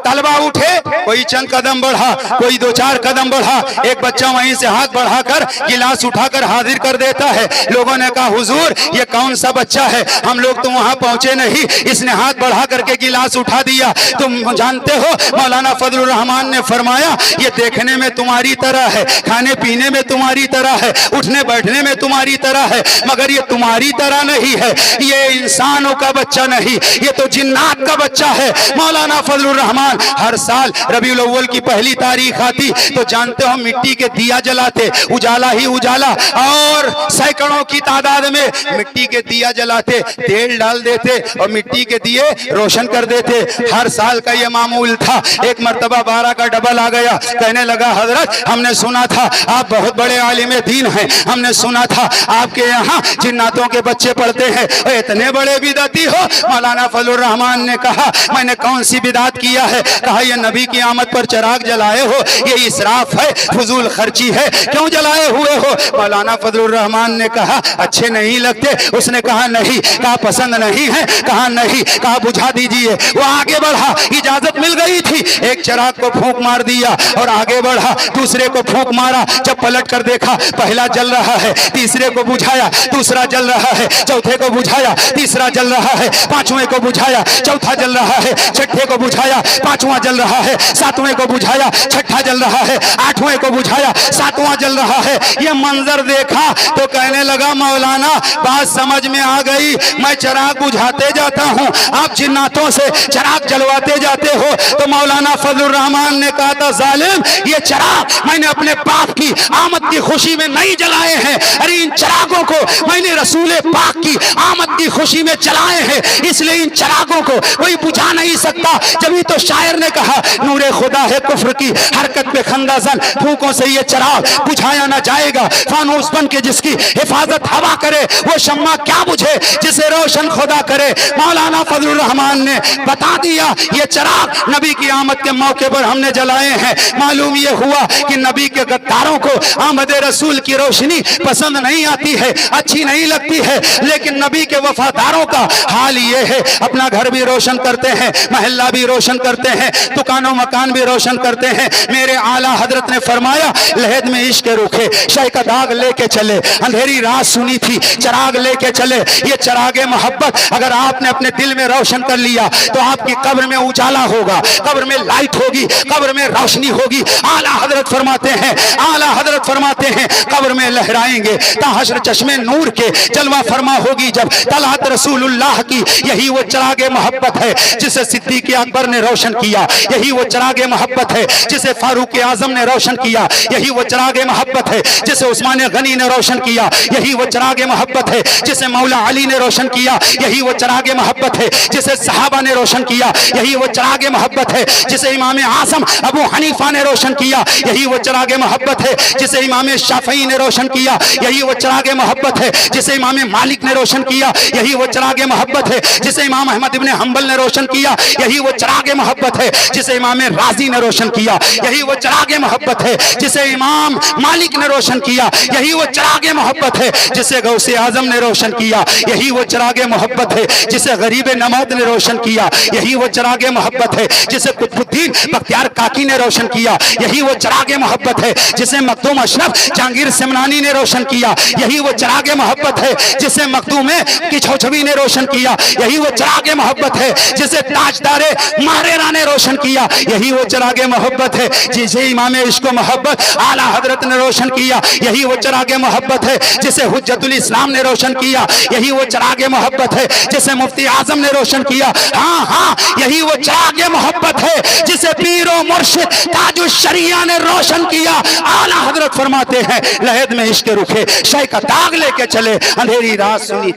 तलबा उठे, कोई चंद कदम बढ़ा, कोई 2-4 कदम बढ़ा, एक बच्चा वहीं से हाथ बढ़ाकर गिलास उठाकर हाजिर कर देता है। लोगों ने कहा हुजूर ये कौन सा बच्चा है, हम लोग तो वहां पहुंचे नहीं, इसने हाथ बढ़ा करके गिलास उठा दिया। तुम जानते हो मौलाना फजलुर रहमान ने फरमाया ये देखने में तुम्हारी तरह है, खाने पीने में तुम्हारी तरह है, उठने बैठने में तुम्हारी तरह है, मगर ये तुम्हारी तरह नहीं है, ये इंसानों का बच्चा नहीं, ये तो जिन्नात का बच्चा है। मौलाना फजलुर रहमान हर साल रबीउल अव्वल की पहली तारीख आती तो जानते हो मिट्टी के दिया जलाते, उजाला ही उजाला, और सैकड़ों की तादाद में मिट्टी के दिया जलाते, तेल डाल देते और मिट्टी के दिए रोशन कर देते। हर साल का ये मामूल था। एक मर्तबा 12 का डबल आ गया, कहने लगा हजरत हमने सुना था आप बहुत बड़े आलिम दीन हैं, हमने सुना था आपके यहाँ जिन्नातों के बच्चे पढ़ते हैं, इतने बड़े बिदअती हो। मौलाना फजलुर रहमान ने कहा मैंने कौन सी बिदात किया है? कहा ये नबी की आमद पर चिराग जलाए हो, ये इसराफ है, फजूल खर्ची है, क्यों जलाए हुए हो? मौलाना फजलुर रहमान ने कहा अच्छे नहीं लगते। उसने कहा नहीं। कहा पसंद नहीं है? कहा नहीं। कहा बुझा दीजिए। वो आगे बढ़ा, इजाजत मिल गई थी, एक चिराग को फूंक मार दिया और आगे बढ़ा, दूसरे को फूंक मारा, जब पलट कर देखा पहला जल रहा है, तीसरे को बुझाया, दूसरा जल रहा है, चौथे को बुझाया, तीसरा जल रहा है, पांचवें को बुझाया, चौथा जल रहा है, छठे को बुझाया, पांचवा जल रहा है, सातवें को बुझाया, छठा जल रहा है, आठवें को बुझाया, सातवां जल रहा है। ये मंजर देखा तो कहने लगा मौलाना बात समझ में आ गई, मैं चिराग बुझाते जाता हूँ, आप जिन्नातों से चिराग जलवाते जाते हो। तो मौलाना फजलुर रहमान ने कहा था जालिम ये चिराग मैंने अपने बाप की आमद की खुशी में नहीं जलाए हैं, अरे इन चिरागों को मैंने रसूल पाक की आमद की खुशी में जलाए हैं, इसलिए इन चिरागों को कोई बुझा नहीं सकता। जब तो शायर ने कहा नूरे खुदा है कुफ्र की हरकत पे खंदाजन, फूकों से ये चिराग बुझाया ना जाएगा, फानूस बन के जिसकी हिफाजत हवा करे वो शम्मा क्या बुझे जिसे रोशन खुदा करे। मौलाना फजलुर रहमान ने बता दिया ये चिराग नबी की आमद के मौके पर हमने जलाए हैं। मालूम ये हुआ कि नबी के गद्दारों को आमद रसूल की रोशनी पसंद नहीं आती है, अच्छी नहीं लगती है, लेकिन नबी के वफादारों का हाल ये है अपना घर भी रोशन करते हैं, महल्ला भी रोशन करते हैं, दुकानों मकान भी रोशन करते हैं। मेरे आला हजरत ने फरमाया लहद में इश्क रूखे शय का दाग लेके चले, अंधेरी रात सुनी थी चिराग लेके चले। ये चिरागे मोहब्बत अगर आपने अपने दिल में रोशन कर लिया तो आपकी कब्र में उजाला होगा, कब्र में लाइट होगी, कब्र में रोशनी होगी। आला हजरत फरमाते हैं, आला हजरत फरमाते हैं कब्र में लहराएंगे ताहशर चश्मे नूर के जलवा फरमा होगी जब तलहत रसूलुल्लाह की, यही वो चिराग चिरागे मोहब्बत है जिसे सिद्दीक अकबर ने रोशन किया, यही वो चिरागे मोहब्बत है जिसे फारूक आजम ने रोशन किया, यही वो चिरागे मोहब्बत है जिसे उस्मान गनी ने रोशन किया, यही वो चिरागे मोहब्बत है जिसे मौला अली ने रोशन किया, यही वो चिरागे मोहब्बत है जिसे सहाबा ने रोशन किया, यही वो चिरागे मोहब्बत है जिसे इमाम आजम अबू हनीफा ने रोशन किया, यही वो चिरागे मोहब्बत है जिसे इमाम शाफई ने रोशन किया, यही वो चिरागे मोहब्बत है जिसे इमाम मालिक ने रोशन किया, यही वो चिरागे मोहब्बत है जिसे इमाम अहमद इब्ने हंबल ने रोशन किया, यही वो चिरागे मोहब्बत है जिसे इमाम राजी ने रोशन किया, यही वो चिरागे मोहब्बत है जिसे इमाम मालिक ने रोशन किया, यही वो चिरागे मोहब्बत है जिसे गौसे आजम ने रोशन किया, यही वो चिरागे मोहब्बत है जिसे गरीब नमौद ने रोशन किया, यही वो चिरागे मोहब्बत है जिसे कुतुबुद्दीन बख्तियार काकी ने रोशन किया, यही वो चिरागे मोहब्बत है जिसे मखदूम अशरफ जहांगीर सिमनानी ने रोशन किया, यही वो चिरागे मोहब्बत है जिसे मखदूम किछोछवी ने रोशन किया, यही वो चिरागे मोहब्बत है जिसे ताजदारे मारेरा ने रोशन किया, यही वो चिरागे मोहब्बत है जिसे इमाम इश्क मोहब्बत आला हजरत ने रोशन किया, यही वो चिरागे मोहब्बत है जिसे हुज्जतुल इस्लाम ने रोशन किया, यही वो चिरागे मोहब्बत है जिसे मुफ्ती आजम ने रोशन किया, हाँ हाँ यही वो चिरागे मोहब्बत है जिसे पीरो मुर्शिद ताजुश शरिया ने रोशन किया। आला हजरत फरमाते हैं लहद में इश्क रुखे शय का दाग लेके चले अंधेरी रात सुनी।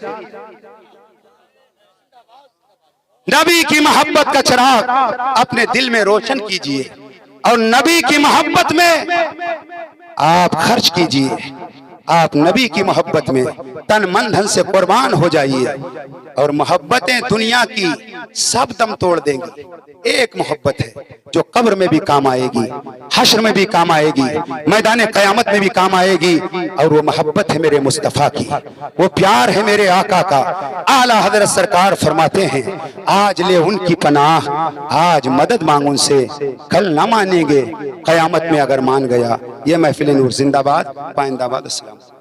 नबी की मोहब्बत का चिराग अपने दिल में रोशन कीजिए और नबी की मोहब्बत में आप खर्च कीजिए, आप नबी की मोहब्बत में तन मन धन से कुर्बान हो जाइए और मोहब्बतें दुनिया की सब दम तोड़ देंगी। एक मोहब्बत है जो कब्र में भी काम आएगी, हश्र में भी काम आएगी, मैदान क़यामत में भी काम आएगी और वो मोहब्बत है मेरे मुस्तफ़ा की, वो प्यार है मेरे आका का। आला हजरत सरकार फरमाते हैं आज ले उनकी पनाह, आज मदद मांग उनसे, कल ना मानेंगे क़यामत में अगर मान गया। ये महफिल नूर जिंदाबाद, पाइंदाबाद। अस्सलाम।